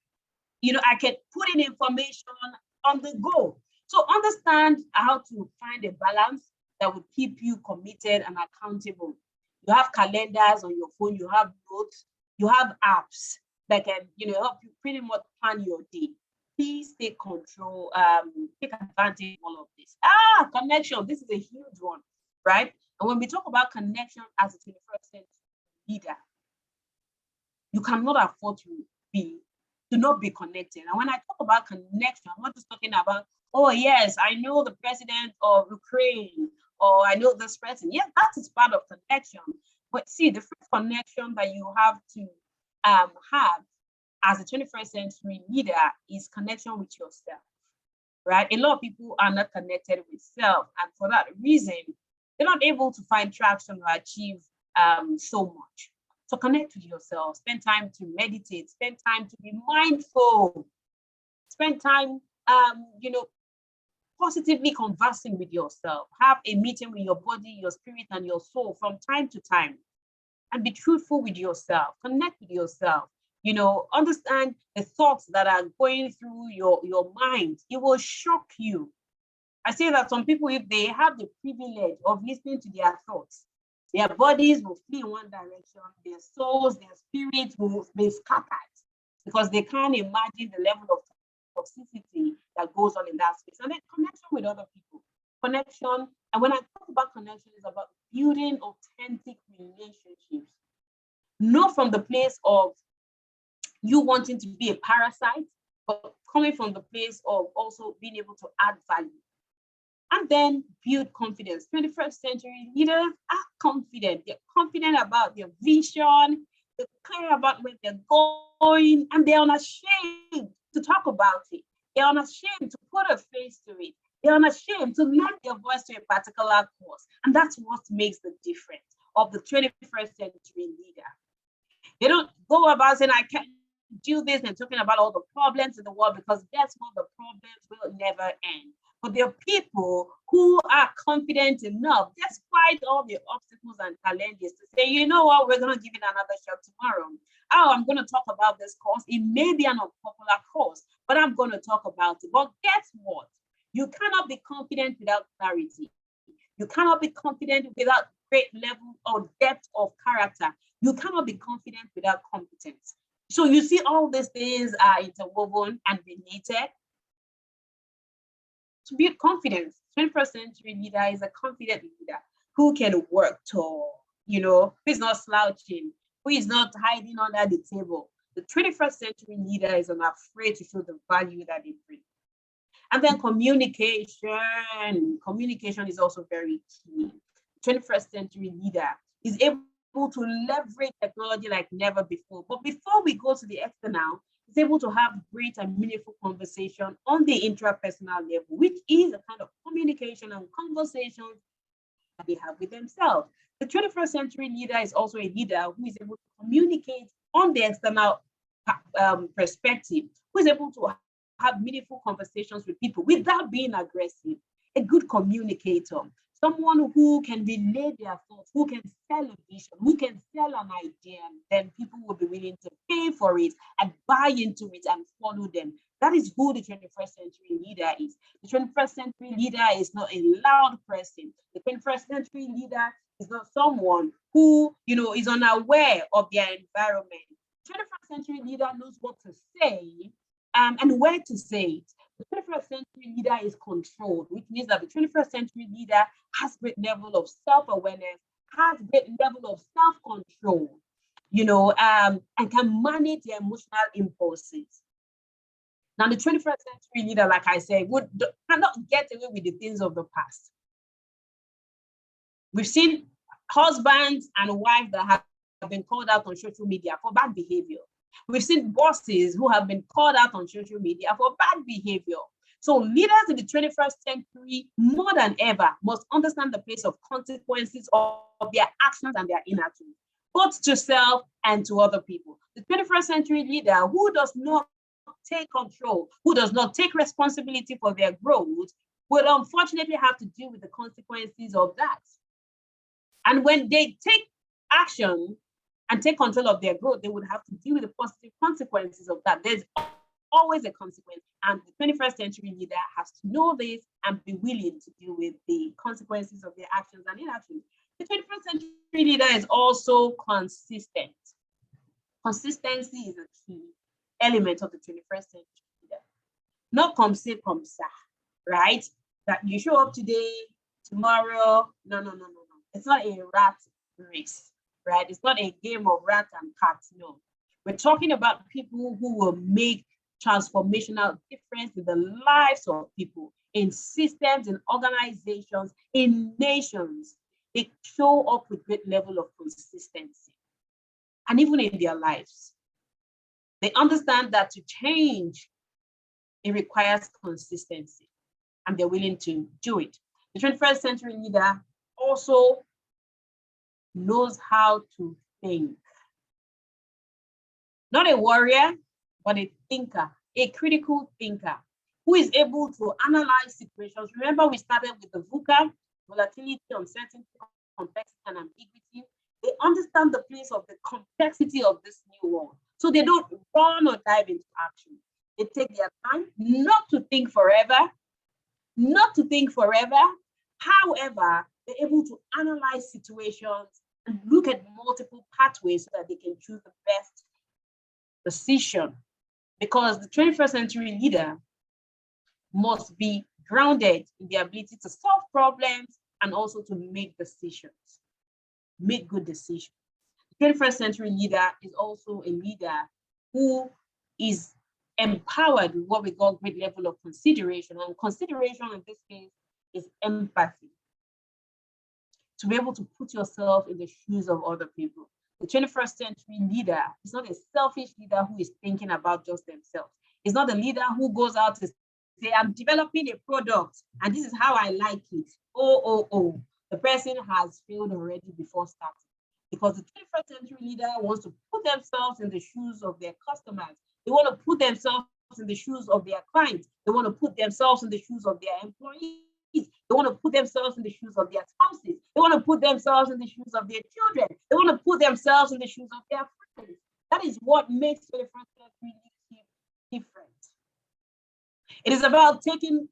I can put in information on the go. So understand how to find a balance that will keep you committed and accountable. You have calendars on your phone, you have notes, you have apps that can, help you pretty much plan your day. Please take control, take advantage of all of this. Connection, this is a huge one, right? And when we talk about connection as a 21st century leader, you cannot afford to not be connected. And when I talk about connection, I'm not just talking about, oh yes, I know the president of Ukraine, or I know this person. Yeah, that is part of connection. But see, the first connection that you have to have as a 21st century leader is connection with yourself, right? A lot of people are not connected with self, and for that reason, they're not able to find traction or achieve so much. So connect with yourself, spend time to meditate, spend time to be mindful, spend time, positively conversing with yourself. Have a meeting with your body, your spirit, and your soul from time to time, and be truthful with yourself, connect with yourself. Understand the thoughts that are going through your mind. It will shock you. I say that some people, if they have the privilege of listening to their thoughts, their bodies will flee in one direction, their souls, their spirits will be scattered, because they can't imagine the level of toxicity that goes on in that space. And then connection with other people. Connection, and when I talk about connection, it's about building authentic relationships. Not from the place of you wanting to be a parasite, but coming from the place of also being able to add value. And then build confidence. 21st century leaders are confident. They're confident about their vision. They're clear about where they're going, and they're unashamed to talk about it. They're unashamed to put a face to it. They're unashamed to lend their voice to a particular cause. And that's what makes the difference of the 21st century leader. They don't go about saying, I can't do this, and talking about all the problems in the world, because guess what? The problems will never end. But there are people who are confident enough, despite all the obstacles and challenges, to say, you know what, we're going to give it another shot tomorrow. Oh, I'm going to talk about this course. It may be an unpopular course, but I'm going to talk about it. But guess what? You cannot be confident without clarity. You cannot be confident without great level or depth of character. You cannot be confident without competence. So you see, all these things are interwoven and related. To build confidence, 21st century leader is a confident leader who can work tall, who is not slouching, who is not hiding under the table. The 21st century leader is unafraid to show the value that they bring. And then communication. Communication is also very key. The 21st century leader is able to leverage technology like never before. But before we go to the external, is able to have great and meaningful conversation on the intrapersonal level, which is a kind of communication and conversation that they have with themselves. The 21st century leader is also a leader who is able to communicate on the external perspective, who is able to have meaningful conversations with people without being aggressive. A good communicator, someone who can relay their thoughts, who can sell a vision, who can sell an idea, and then people will be willing to pay for it and buy into it and follow them. That is who the 21st century leader is. The 21st century leader is not a loud person. The 21st century leader is not someone who, is unaware of their environment. The 21st century leader knows what to say and where to say it. The 21st century leader is controlled, which means that the 21st century leader has great level of self-awareness, has great level of self-control, and can manage their emotional impulses. Now, the 21st century leader, like I said, cannot get away with the things of the past. We've seen husbands and wives that have been called out on social media for bad behavior. We've seen bosses who have been called out on social media for bad behavior. So leaders in the 21st century, more than ever, must understand the place of consequences of their actions and their inactions, both to self and to other people. The 21st century leader who does not take control, who does not take responsibility for their growth, will unfortunately have to deal with the consequences of that. And when they take action and take control of their growth, they would have to deal with the positive consequences of that. There's always a consequence, and the 21st century leader has to know this and be willing to deal with the consequences of their actions and inactions. The 21st century leader is also consistent. Consistency is a key element of the 21st century leader. Not comme ci, comme ça, right? That you show up today, tomorrow. No. It's not a rat race, right? It's not a game of rat and cat, no. We're talking about people who will make transformational difference in the lives of people, in systems, in organizations, in nations. They show up with great level of consistency. And even in their lives, they understand that to change, it requires consistency, and they're willing to do it. The 21st century leader also knows how to think. Not a warrior, but a thinker, a critical thinker, who is able to analyze situations. Remember, we started with the Vuca, volatility, uncertainty, complexity, and ambiguity. They understand the place of the complexity of this new world. So they don't run or dive into action. They take their time not to think forever. However, they're able to analyze situations and look at multiple pathways so that they can choose the best decision. Because the 21st century leader must be grounded in the ability to solve problems and also to make decisions, make good decisions. The 21st century leader is also a leader who is empowered with what we call great level of consideration. And consideration in this case is empathy. To be able to put yourself in the shoes of other people. The 21st century leader is not a selfish leader who is thinking about just themselves. It's not a leader who goes out to say, I'm developing a product and this is how I like it. Oh. The person has failed already before starting. Because the 21st century leader wants to put themselves in the shoes of their customers. They want to put themselves in the shoes of their clients. They want to put themselves in the shoes of their employees. They want to put themselves in the shoes of their spouses. They want to put themselves in the shoes of their children. They want to put themselves in the shoes of their friends. That is what makes 21st century leadership different. It is about taking,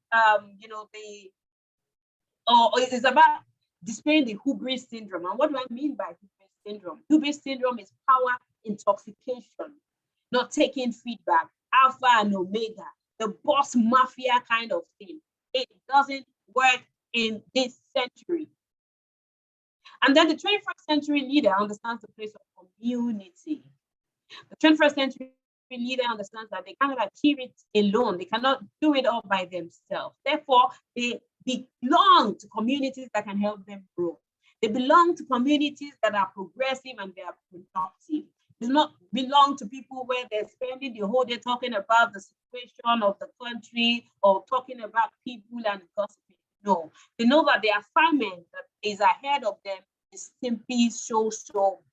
it is about displaying the hubris syndrome. And what do I mean by hubris syndrome? Hubris syndrome is power intoxication, not taking feedback, alpha and omega, the boss mafia kind of thing. It doesn't work in this century. And then the 21st century leader understands the place of community. The 21st century leader understands that they cannot achieve it alone. They cannot do it all by themselves. Therefore, they belong to communities that can help them grow. They belong to communities that are progressive and they are productive. They do not belong to people where they're spending the whole day talking about the situation of the country or talking about people and gossiping. No, they know that the assignment that is ahead of them is simply so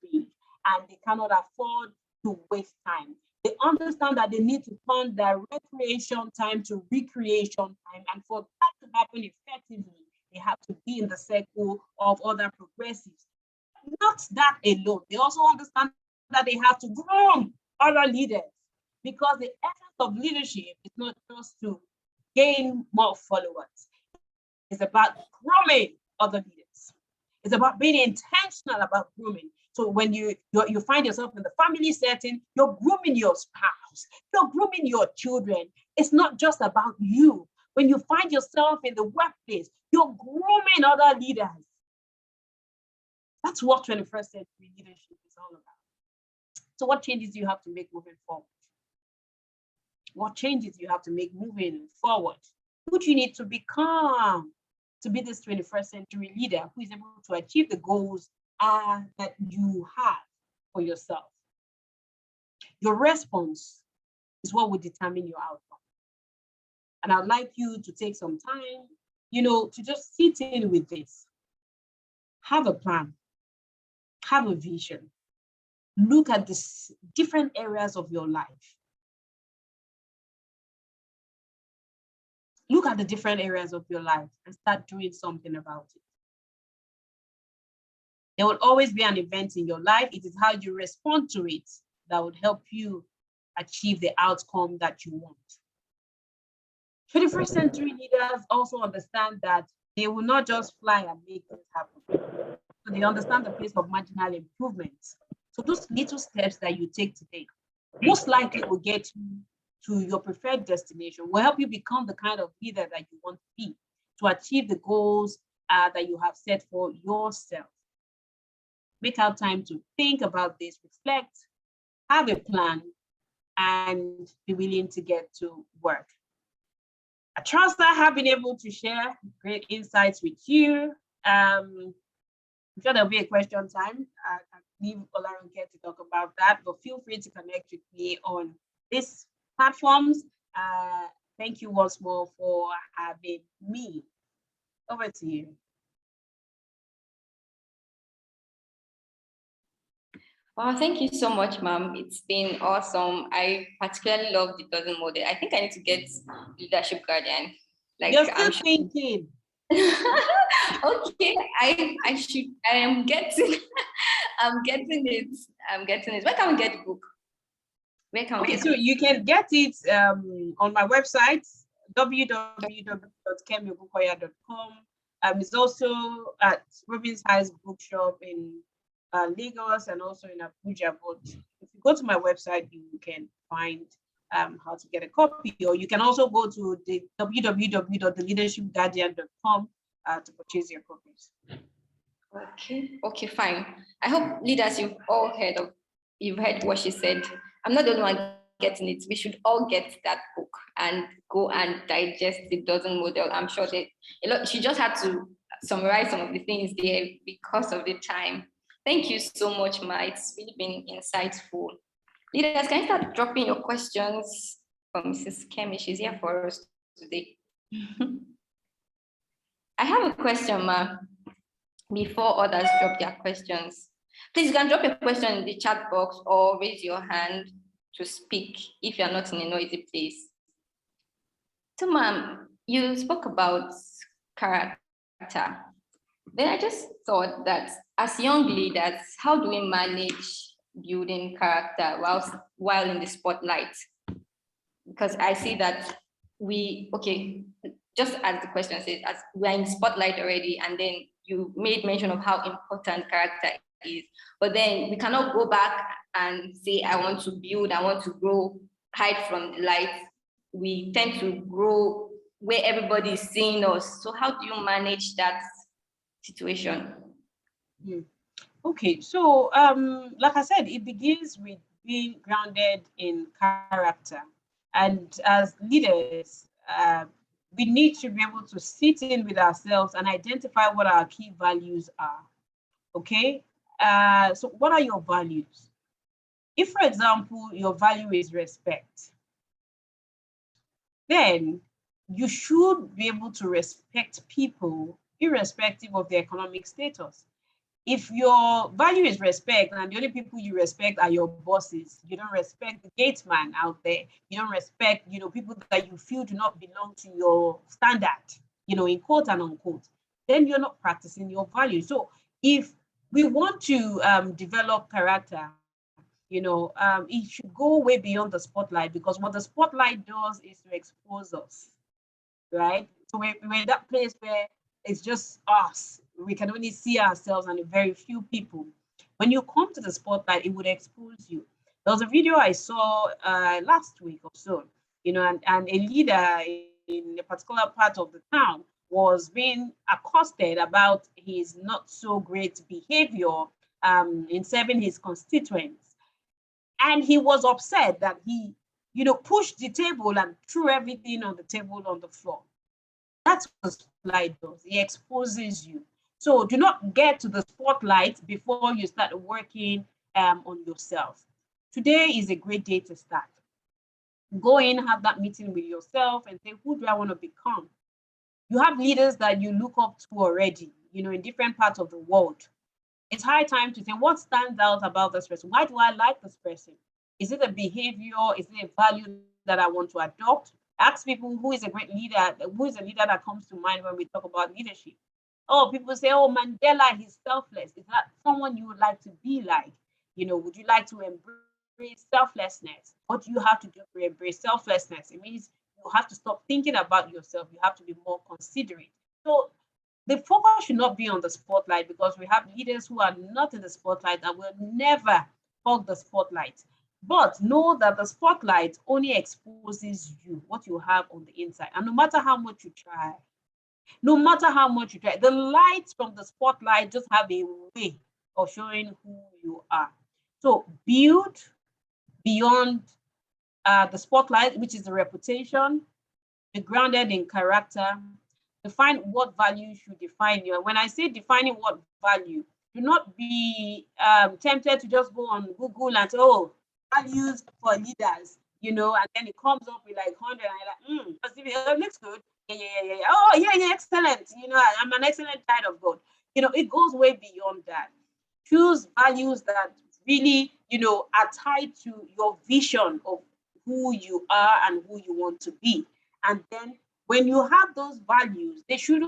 big, and they cannot afford to waste time. They understand that they need to turn their recreation time to recreation time, and for that to happen effectively, they have to be in the circle of other progressives. Not that alone, they also understand that they have to groom other leaders, because the essence of leadership is not just to gain more followers. It's about grooming other leaders. It's about being intentional about grooming. So when you find yourself in the family setting, you're grooming your spouse, you're grooming your children. It's not just about you. When you find yourself in the workplace, you're grooming other leaders. That's what 21st century leadership is all about. So what changes do you have to make moving forward? What changes do you have to make moving forward? Who do you need to become to be this 21st century leader who is able to achieve the goals that you have for yourself? Your response is what will determine your outcome. And I'd like you to take some time, to just sit in with this. Have a plan, have a vision. Look at the different areas of your life. Look at the different areas of your life and start doing something about it. There will always be an event in your life. It is how you respond to it that would help you achieve the outcome that you want. 21st century leaders also understand that they will not just fly and make things happen. So they understand the pace of marginal improvements. So those little steps that you take today most likely will get you to your preferred destination, will help you become the kind of leader that you want to be, to achieve the goals that you have set for yourself. Make out time to think about this, reflect, have a plan, and be willing to get to work. I trust I have been able to share great insights with you. I'm sure there'll be a question time. I leave Olarunke to talk about that, but feel free to connect with me on these platforms. Thank you once more for having me. Over to you. Well, thank you so much, ma'am. It's been awesome. I particularly love the dozen model. I think I need to get Leadership Guardian. You're still thinking. Okay, I am getting I'm getting it. Where can we get the book? Where can we get so you can get it on my website, www.kemiogunkoya.com. It's also at Robin's High's Bookshop in Lagos and also in Abuja. But if you go to my website, you can find how to get a copy, or you can also go to the www.theleadershipguardian.com to purchase your copies. Okay, fine. I hope leaders, you've heard what she said. I'm not the only one getting it. We should all get that book and go and digest the dozen model. I'm sure that she just had to summarize some of the things there because of the time. Thank you so much, Ma. It's really been insightful. Leaders, can you start dropping your questions for Mrs. Kemi? She's here for us today. I have a question, Ma, before others drop their questions. Please, you can drop a question in the chat box or raise your hand to speak if you're not in a noisy place. So, ma'am, you spoke about character. Then I just thought that as young leaders, how do we manage building character while in the spotlight? Because I see that just as the question says, as we're in the spotlight already, and then you made mention of how important character is, but then we cannot go back and say, I want to build, I want to grow, hide from the light. We tend to grow where everybody is seeing us. So how do you manage that situation? Okay, so like I said, it begins with being grounded in character. And as leaders, we need to be able to sit in with ourselves and identify what our key values are. Okay? So what are your values? If, for example, your value is respect, then you should be able to respect people irrespective of their economic status. If your value is respect and the only people you respect are your bosses, you don't respect the gate man out there, you don't respect, people that you feel do not belong to your standard, in quote and unquote, then you're not practicing your value. So if we want to develop character, it should go way beyond the spotlight, because what the spotlight does is to expose us, right? So we're in that place where it's just us. We can only see ourselves and a very few people. When you come to the spotlight, it would expose you. There was a video I saw last week or so, and a leader in a particular part of the town was being accosted about his not so great behavior in serving his constituents. And he was upset that he, pushed the table and threw everything on the table on the floor. That's what the spotlight does. It exposes you. So do not get to the spotlight before you start working on yourself. Today is a great day to start. Go in, have that meeting with yourself and say, who do I want to become? You have leaders that you look up to already, in different parts of the world. It's high time to say, what stands out about this person? Why do I like this person? Is it a behavior? Is it a value that I want to adopt? Ask people who is a great leader, who is a leader that comes to mind when we talk about leadership. Oh, people say, oh, Mandela, he's selfless. Is that someone you would like to be like? Would you like to embrace selflessness? What do you have to do to embrace selflessness? It means you have to stop thinking about yourself. You have to be more considerate. So the focus should not be on the spotlight, because we have leaders who are not in the spotlight and will never hug the spotlight. But know that the spotlight only exposes you, what you have on the inside. And no matter how much you try, the lights from the spotlight just have a way of showing who you are. So build beyond the spotlight, which is the reputation, be grounded in character. Define what value should define you. And when I say defining what value, do not be tempted to just go on Google and say, oh, values for leaders, and then it comes up with like 100 and you're like, it looks good. Yeah. Oh, yeah, excellent. I'm an excellent child of God. It goes way beyond that. Choose values that really, are tied to your vision of who you are and who you want to be. And then when you have those values, they should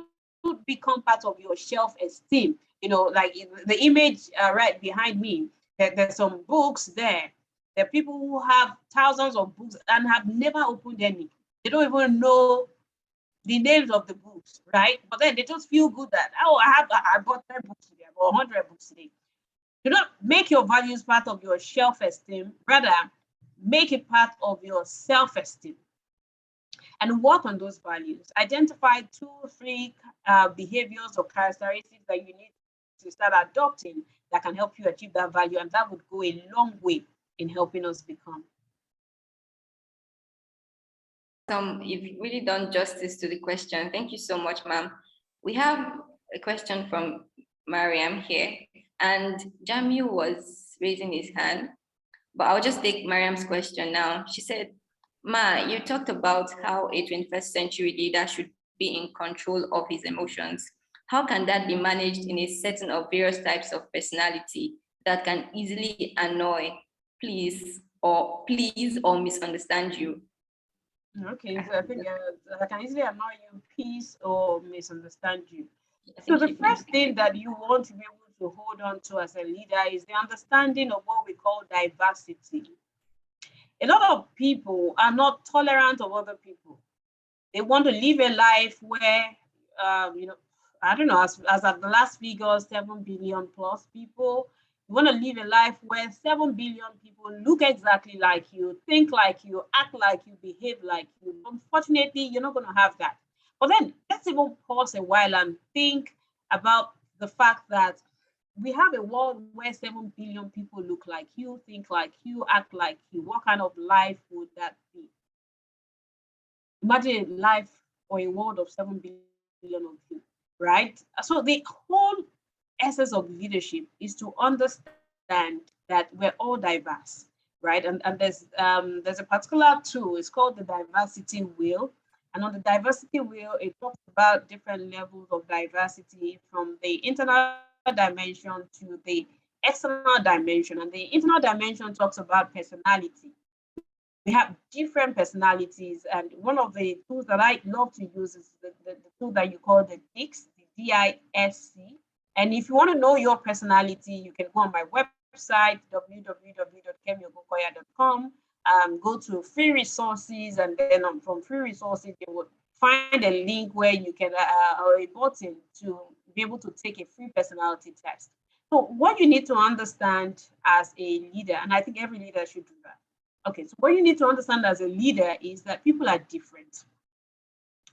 become part of your self-esteem. Like the image right behind me, there's some books there. There are people who have thousands of books and have never opened any. They don't even know the names of the books, right? But then they just feel good that, oh, I bought 10 books today, or 100 books today. Do not make your values part of your self-esteem. Rather, make it part of your self-esteem. And work on those values. Identify 2-3 behaviors or characteristics that you need to start adopting that can help you achieve that value, and that would go a long way in helping us become. You've really done justice to the question. Thank you so much, ma'am. We have a question from Mariam here, and Jamil was raising his hand, but I'll just take Mariam's question now. She said, Ma, you talked about how a 21st century leader should be in control of his emotions. How can that be managed in a setting of various types of personality that can easily annoy, please or misunderstand you? Okay, so I think I can easily annoy you, please or misunderstand you. So the first thing that you want to be able to hold on to as a leader is the understanding of what we call diversity. A lot of people are not tolerant of other people. They want to live a life where, I don't know, as at the last figure, 7 billion plus people. You want to live a life where 7 billion people look exactly like you, think like you, act like you, behave like you. Unfortunately, you're not going to have that. But then let's even pause a while and think about the fact that we have a world where 7 billion people look like you, think like you, act like you. What kind of life would that be? Imagine a life or a world of 7 billion of you, right? So the whole essence of leadership is to understand that we're all diverse, right? And there's a particular tool, it's called the diversity wheel. And on the diversity wheel, it talks about different levels of diversity from the internal dimension to the external dimension. And the internal dimension talks about personality. We have different personalities, and one of the tools that I love to use is the tool that you call the DISC, the DISC. And if you want to know your personality, you can go on my website, www.kemiogunkoya.com, go to free resources, and then from free resources, you will find a link where you can, or a button to be able to take a free personality test. So what you need to understand as a leader, and I think every leader should do that. Okay, so what you need to understand as a leader is that people are different.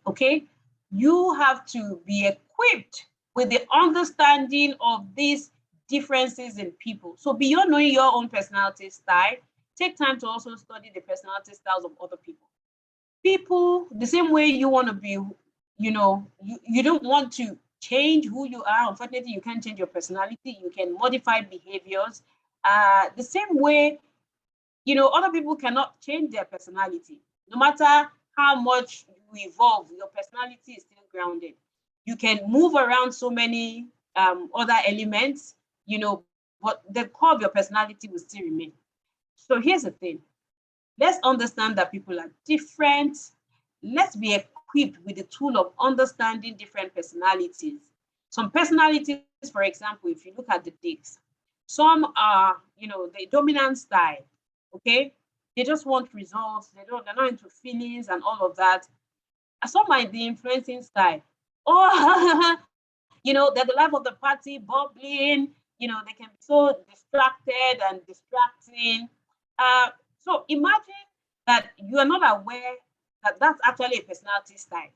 Okay, you have to be equipped with the understanding of these differences in people. So beyond knowing your own personality style, take time to also study the personality styles of other people. People, the same way you want to be, you don't want to change who you are. Unfortunately, you can't change your personality. You can modify behaviors. The same way, other people cannot change their personality. No matter how much you evolve, your personality is still grounded. You can move around so many other elements, but the core of your personality will still remain. So here's the thing. Let's understand that people are different. Let's be equipped with the tool of understanding different personalities. Some personalities, for example, if you look at the dicks, some are, the dominant style. Okay, they just want results. They're not into feelings and all of that. And some might be influencing style. Oh, they're the life of the party, bubbling. They can be so distracted and distracting. So imagine that you are not aware that that's actually a personality style.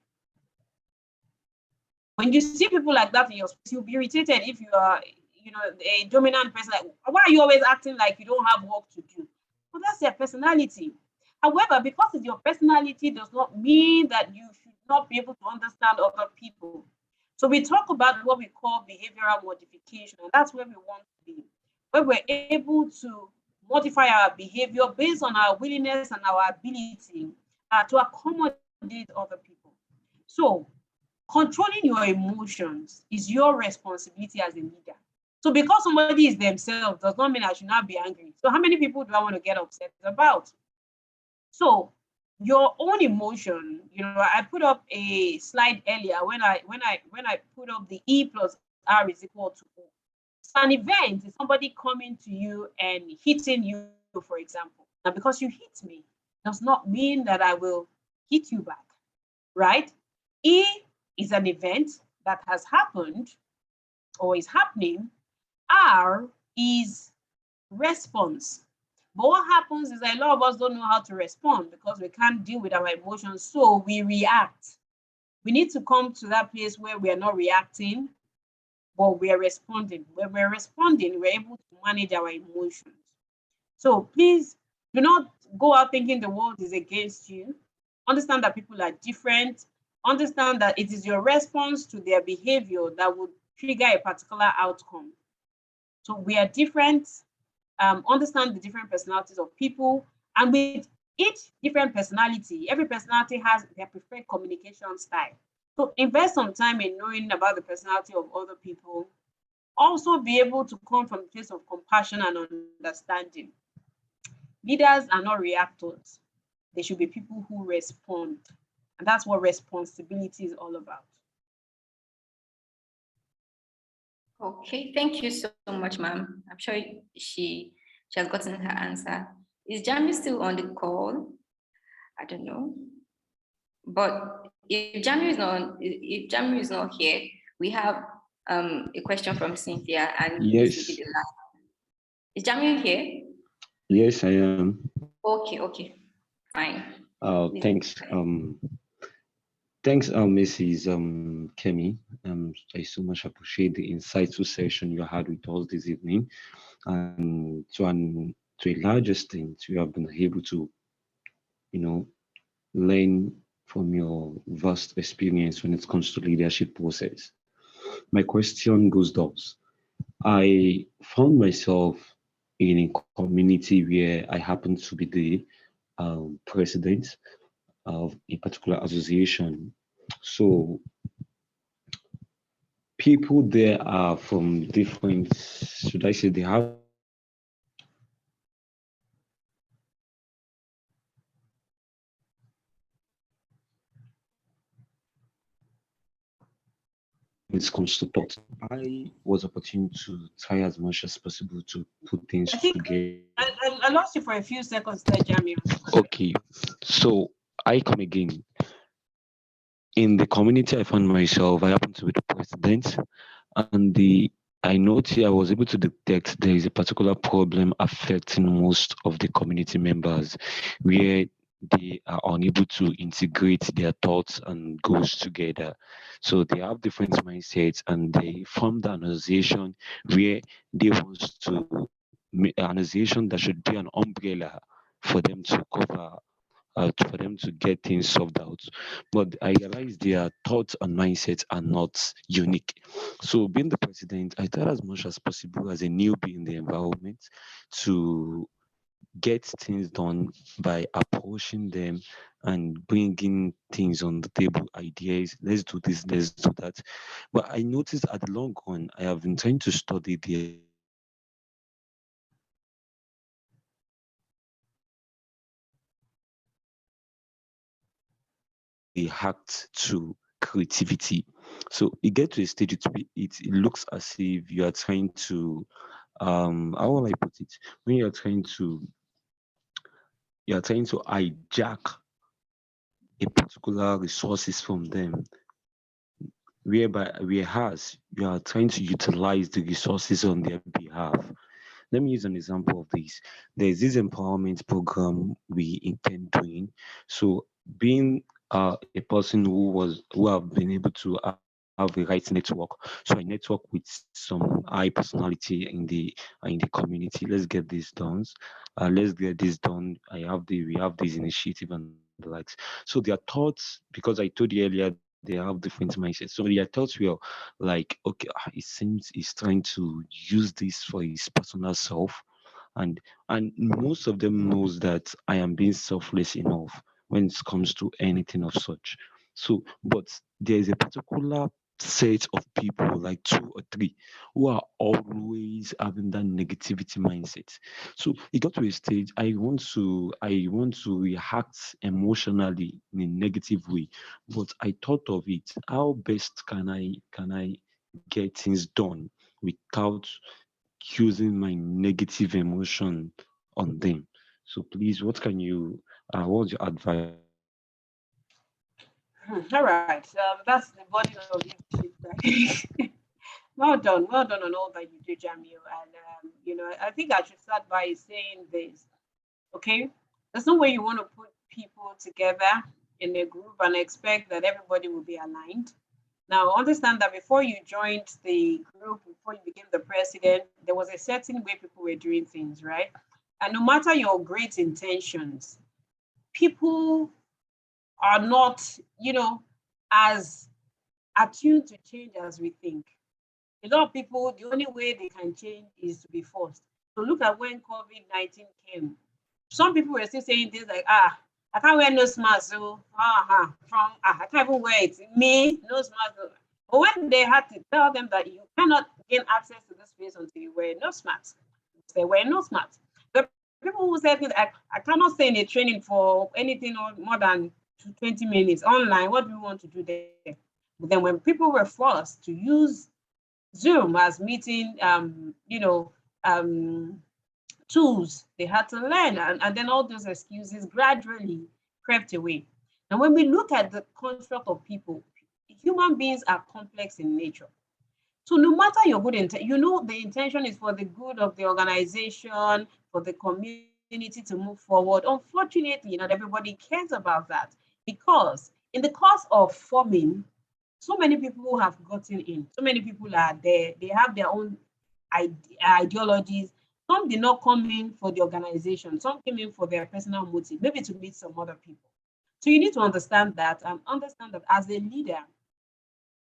When you see people like that in your space, you'll be irritated if you are, a dominant person. Like, why are you always acting like you don't have work to do? Well, that's their personality. However, because it's your personality does not mean that you should not be able to understand other people. So we talk about what we call behavioral modification, and that's where we want to be, where we're able to modify our behavior based on our willingness and our ability to accommodate other people. So controlling your emotions is your responsibility as a leader. So because somebody is themselves does not mean I should not be angry. So how many people do I want to get upset about? So your own emotion, I put up a slide earlier when I put up the E plus R is equal to O. So an event is somebody coming to you and hitting you, for example. Now, because you hit me does not mean that I will hit you back, right? E is an event that has happened or is happening. R is response. But what happens is that a lot of us don't know how to respond because we can't deal with our emotions, so we react. We need to come to that place where we are not reacting, but we are responding. When we're responding, we're able to manage our emotions. So please do not go out thinking the world is against you. Understand that people are different. Understand that it is your response to their behavior that would trigger a particular outcome. So we are different. Understand the different personalities of people, and with each different personality, every personality has their preferred communication style. So invest some time in knowing about the personality of other people. Also be able to come from a place of compassion and understanding. Leaders are not reactors. They should be people who respond. And that's what responsibility is all about. Okay, thank you so much, ma'am. I'm sure she has gotten her answer. Is Jamie still on the call? I don't know. But if Jamie is not here, we have a question from Cynthia, and yes. this will be the last. Is Jamie here? Yes, I am. Okay, fine. Oh, thanks. Thanks, Mrs. Kemi. I so much appreciate the insightful session you had with us this evening, and to a large extent, you have been able to, you know, learn from your vast experience when it comes to leadership process. My question goes thus: I found myself in a community where I happen to be the president of a particular association. So people there are from different, should I say, they have when it comes to thought. I was opportune to try as much as possible to put things I think together. I lost you for a few seconds there, Jamie. Okay, so I come again. In the community I found myself, I happen to be the president, and I noticed I was able to detect there is a particular problem affecting most of the community members, where they are unable to integrate their thoughts and goals together. So they have different mindsets, and they formed an organization where they want to an organization that should be an umbrella for them to cover for them to get things solved out. But I realized their thoughts and mindsets are not unique. So, being the president, I tried as much as possible as a newbie in the environment to get things done by approaching them and bringing things on the table, ideas. Let's do this, let's do that. But I noticed at the long run, I have been trying to study their hacked to creativity. So you get to a stage it looks as if you are trying to how will I put it? When you're trying to hijack a particular resources from them, whereby whereas you are trying to utilize the resources on their behalf. Let me use an example of this. There's this empowerment program we intend doing. So being a person who have been able to have a right network. So I network with some high personality in the community. Let's get this done. Let's get this done. We have this initiative and the likes. So their thoughts, because I told you earlier, they have different mindsets. So their thoughts were like, okay, it seems he's trying to use this for his personal self, and most of them knows that I am being selfless enough when it comes to anything of such. So, but there is a particular set of people, like two or three, who are always having that negativity mindset. So it got to a stage I want to react emotionally in a negative way, but I thought of it. How best can I get things done without using my negative emotion on them? So please, what's your advice? All right. That's the body of leadership, right? Well done on all that you do, Jamil. And I think I should start by saying this. Okay, there's no way you want to put people together in a group and expect that everybody will be aligned. Now, understand that before you joined the group, before you became the president, there was a certain way people were doing things, right? And no matter your great intentions, people are not, as attuned to change as we think. A lot of people, the only way they can change is to be forced. So look at when COVID-19 came. Some people were still saying things like, I can't wear nose mask, so I can't even wear it. Me, nose mask. But when they had to tell them that you cannot gain access to this space until you wear nose masks, they wear nose masks. The people who said I cannot stay in a training for anything more than 20 minutes online, what do you want to do there? But then when people were forced to use Zoom as meeting, tools they had to learn, and then all those excuses gradually crept away. And when we look at the construct of people, human beings are complex in nature. So no matter your good intent, the intention is for the good of the organization, for the community to move forward. Unfortunately, not everybody cares about that, because In the course of forming, so many people have gotten in. So many people are there. They have their own ideologies. Some did not come in for the organization. Some came in for their personal motive, maybe to meet some other people. So you need to understand that, and understand that as a leader,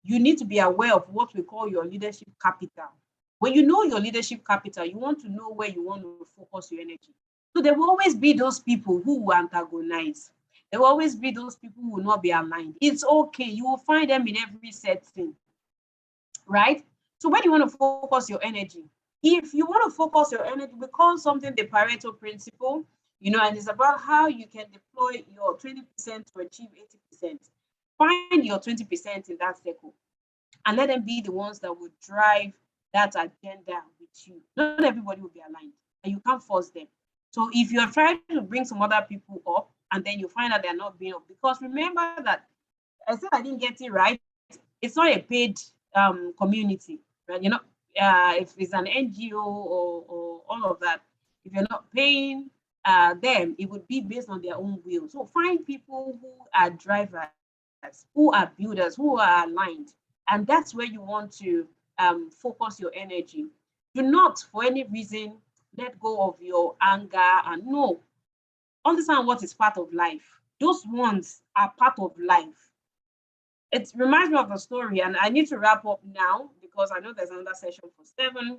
you need to be aware of what we call your leadership capital. When you know your leadership capital, you want to know where you want to focus your energy. So there will always be those people who will antagonize. There will always be those people who will not be aligned. It's okay. You will find them in every setting, right? So when you want to focus your energy, if you want to focus your energy, we call something the Pareto principle, and it's about how you can deploy your 20% to achieve 80%. Find your 20% in that circle and let them be the ones that will drive that agenda with you. Not everybody will be aligned, and you can't force them. So if you're trying to bring some other people up and then you find out they're not being up, because remember that I said I didn't get it right. It's not a paid community, right? If it's an NGO or all of that, if you're not paying them, it would be based on their own will. So find people who are drivers, who are builders, who are aligned, and that's where you want to focus your energy. Do not, for any reason, let go of your anger, and no, understand what is part of life. Those ones are part of life. It reminds me of a story, and I need to wrap up now because I know there's another session for 7.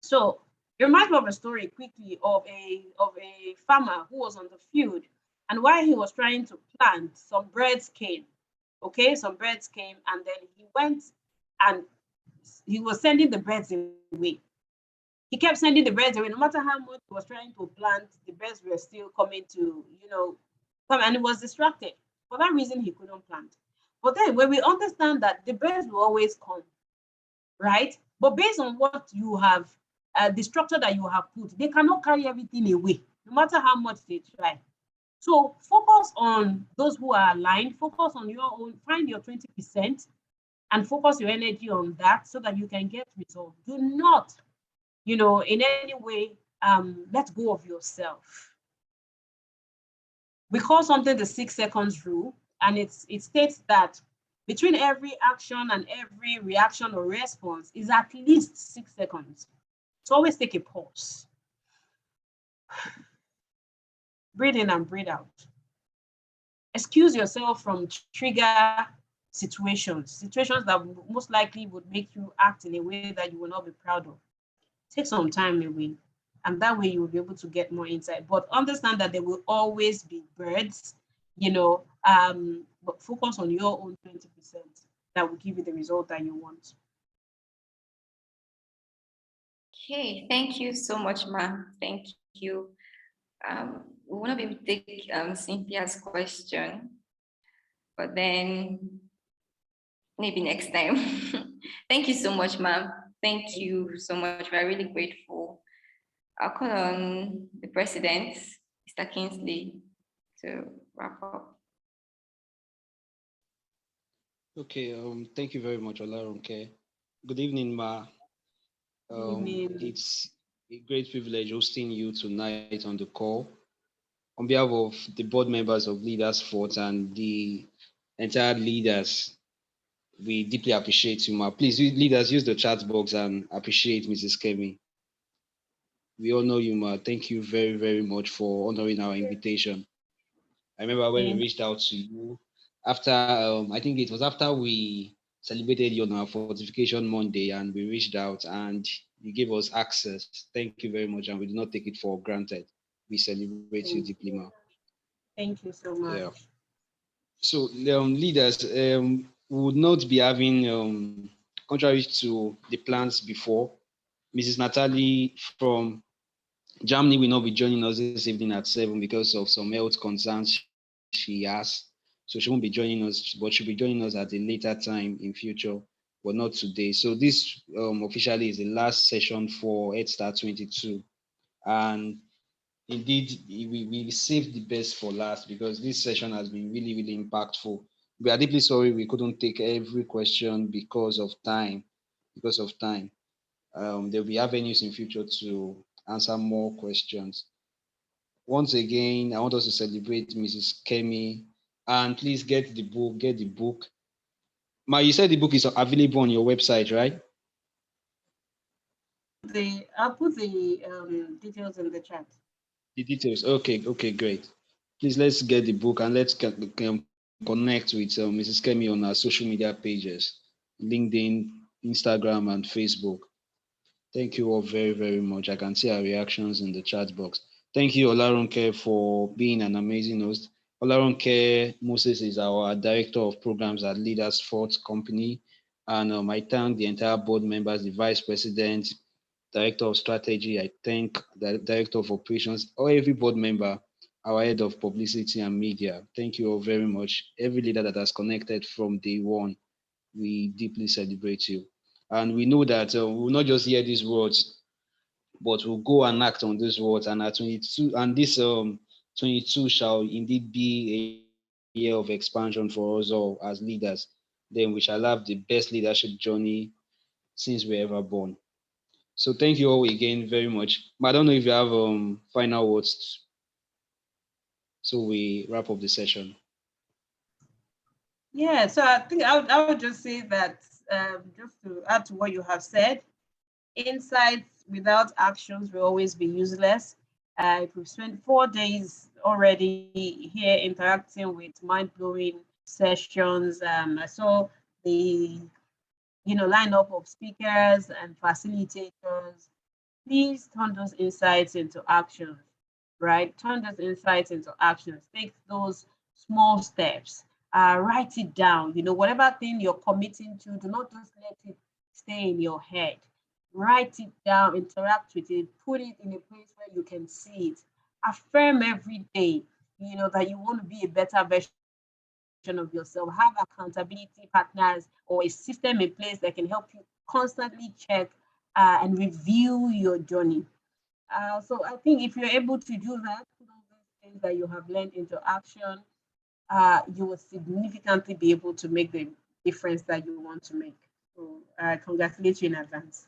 So it reminds me of a story quickly of a farmer who was on the field, and while he was trying to plant, some birds came. Okay, some birds came, and then he went and he was sending the birds away. He kept sending the birds away. No matter how much he was trying to plant, the birds were still coming to, come, and he was distracted. For that reason, he couldn't plant. But then when we understand that the birds will always come, right? But based on what you have, the structure that you have put, they cannot carry everything away, no matter how much they try. So focus on those who are aligned, focus on your own, find your 20% and focus your energy on that so that you can get results. Do not, in any way, let go of yourself. We call something the 6 seconds rule, and it states that between every action and every reaction or response is at least 6 seconds. So always take a pause. Breathe in and breathe out. Excuse yourself from trigger situations that most likely would make you act in a way that you will not be proud of. Take some time away, and that way you will be able to get more insight. But understand that there will always be birds, but focus on your own 20% that will give you the result that you want. Okay, thank you so much, ma'am. Thank you. We want to be able to take Cynthia's question, but then maybe next time. Thank you so much, ma'am. Thank you so much. We're really grateful. I'll call on the president, Mr. Kingsley, to wrap up. Okay, thank you very much, Olaronke. Good evening, Ma. It's a great privilege hosting you tonight on the call. On behalf of the board members of Leaders Fort and the entire leaders, we deeply appreciate you, Ma. Please, leaders, use the chat box and appreciate Mrs. Kemi. We all know you, Ma. Thank you very, very much for honoring our invitation. I remember when we reached out to you after, I think it was after we celebrated you on our Fortification Monday, and we reached out and you gave us access. Thank you very much, and we do not take it for granted. We celebrate you deeply, Ma. Thank you so much. Yeah. So, leaders, we would not be having, contrary to the plans before, Mrs. Natalie from Germany will not be joining us this evening at 7 because of some health concerns she has. So she won't be joining us, but she'll be joining us at a later time in future, but not today. So this officially is the last session for Head Start 22. And indeed, we saved the best for last because this session has been really, really impactful. We are deeply sorry we couldn't take every question because of time. There'll be avenues in future to answer more questions. Once again, I want us to celebrate Mrs. Kemi And please get the book. Get the book. Ma, you said the book is available on your website, right? I'll put the details in the chat. The details. Okay, okay, great. Please let's get the book and let's connect with Mrs. Kemi on our social media pages, LinkedIn, Instagram, and Facebook. Thank you all very, very much. I can see our reactions in the chat box. Thank you, Olaronke, for being an amazing host. Olaronke Moses is our Director of Programs at Leaders Fort Company. And I thank the entire board members, the Vice President, Director of Strategy. I thank the Director of Operations, or every board member, our Head of Publicity and Media. Thank you all very much. Every leader that has connected from day one, we deeply celebrate you. And we know that we will not just hear these words, but we'll go and act on these words. And at 22, and this 22 shall indeed be a year of expansion for us all as leaders. Then we shall have the best leadership journey since we ever born. So thank you all again very much. But I don't know if you have final words. So we wrap up the session. Yeah, so I think I would just say that just to add to what you have said, insights without actions will always be useless. We've spent 4 days already here interacting with mind-blowing sessions. I saw the lineup of speakers and facilitators. Please turn those insights into actions, right? Turn those insights into actions. Take those small steps. Write it down. Whatever thing you're committing to, do not just let it stay in your head. Write it down, interact with it, put it in a place where you can see it. Affirm every day, that you want to be a better version of yourself. Have accountability partners or a system in place that can help you constantly check and review your journey. So I think if you're able to do that, put all those things that you have learned into action, you will significantly be able to make the difference that you want to make. So I congratulate you in advance.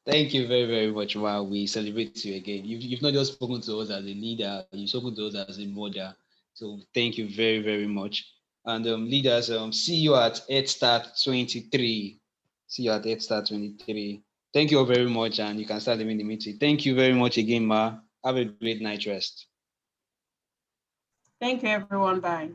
Thank you very, very much. Wow, we celebrate you again. You've not just spoken to us as a leader, you've spoken to us as a mother. So thank you very, very much. And leaders, see you at Head Start 23. See you at Head Start 23. Thank you all very much, and you can start leaving the meeting. Thank you very much again, Ma. Have a great night rest. Thank you, everyone. Bye.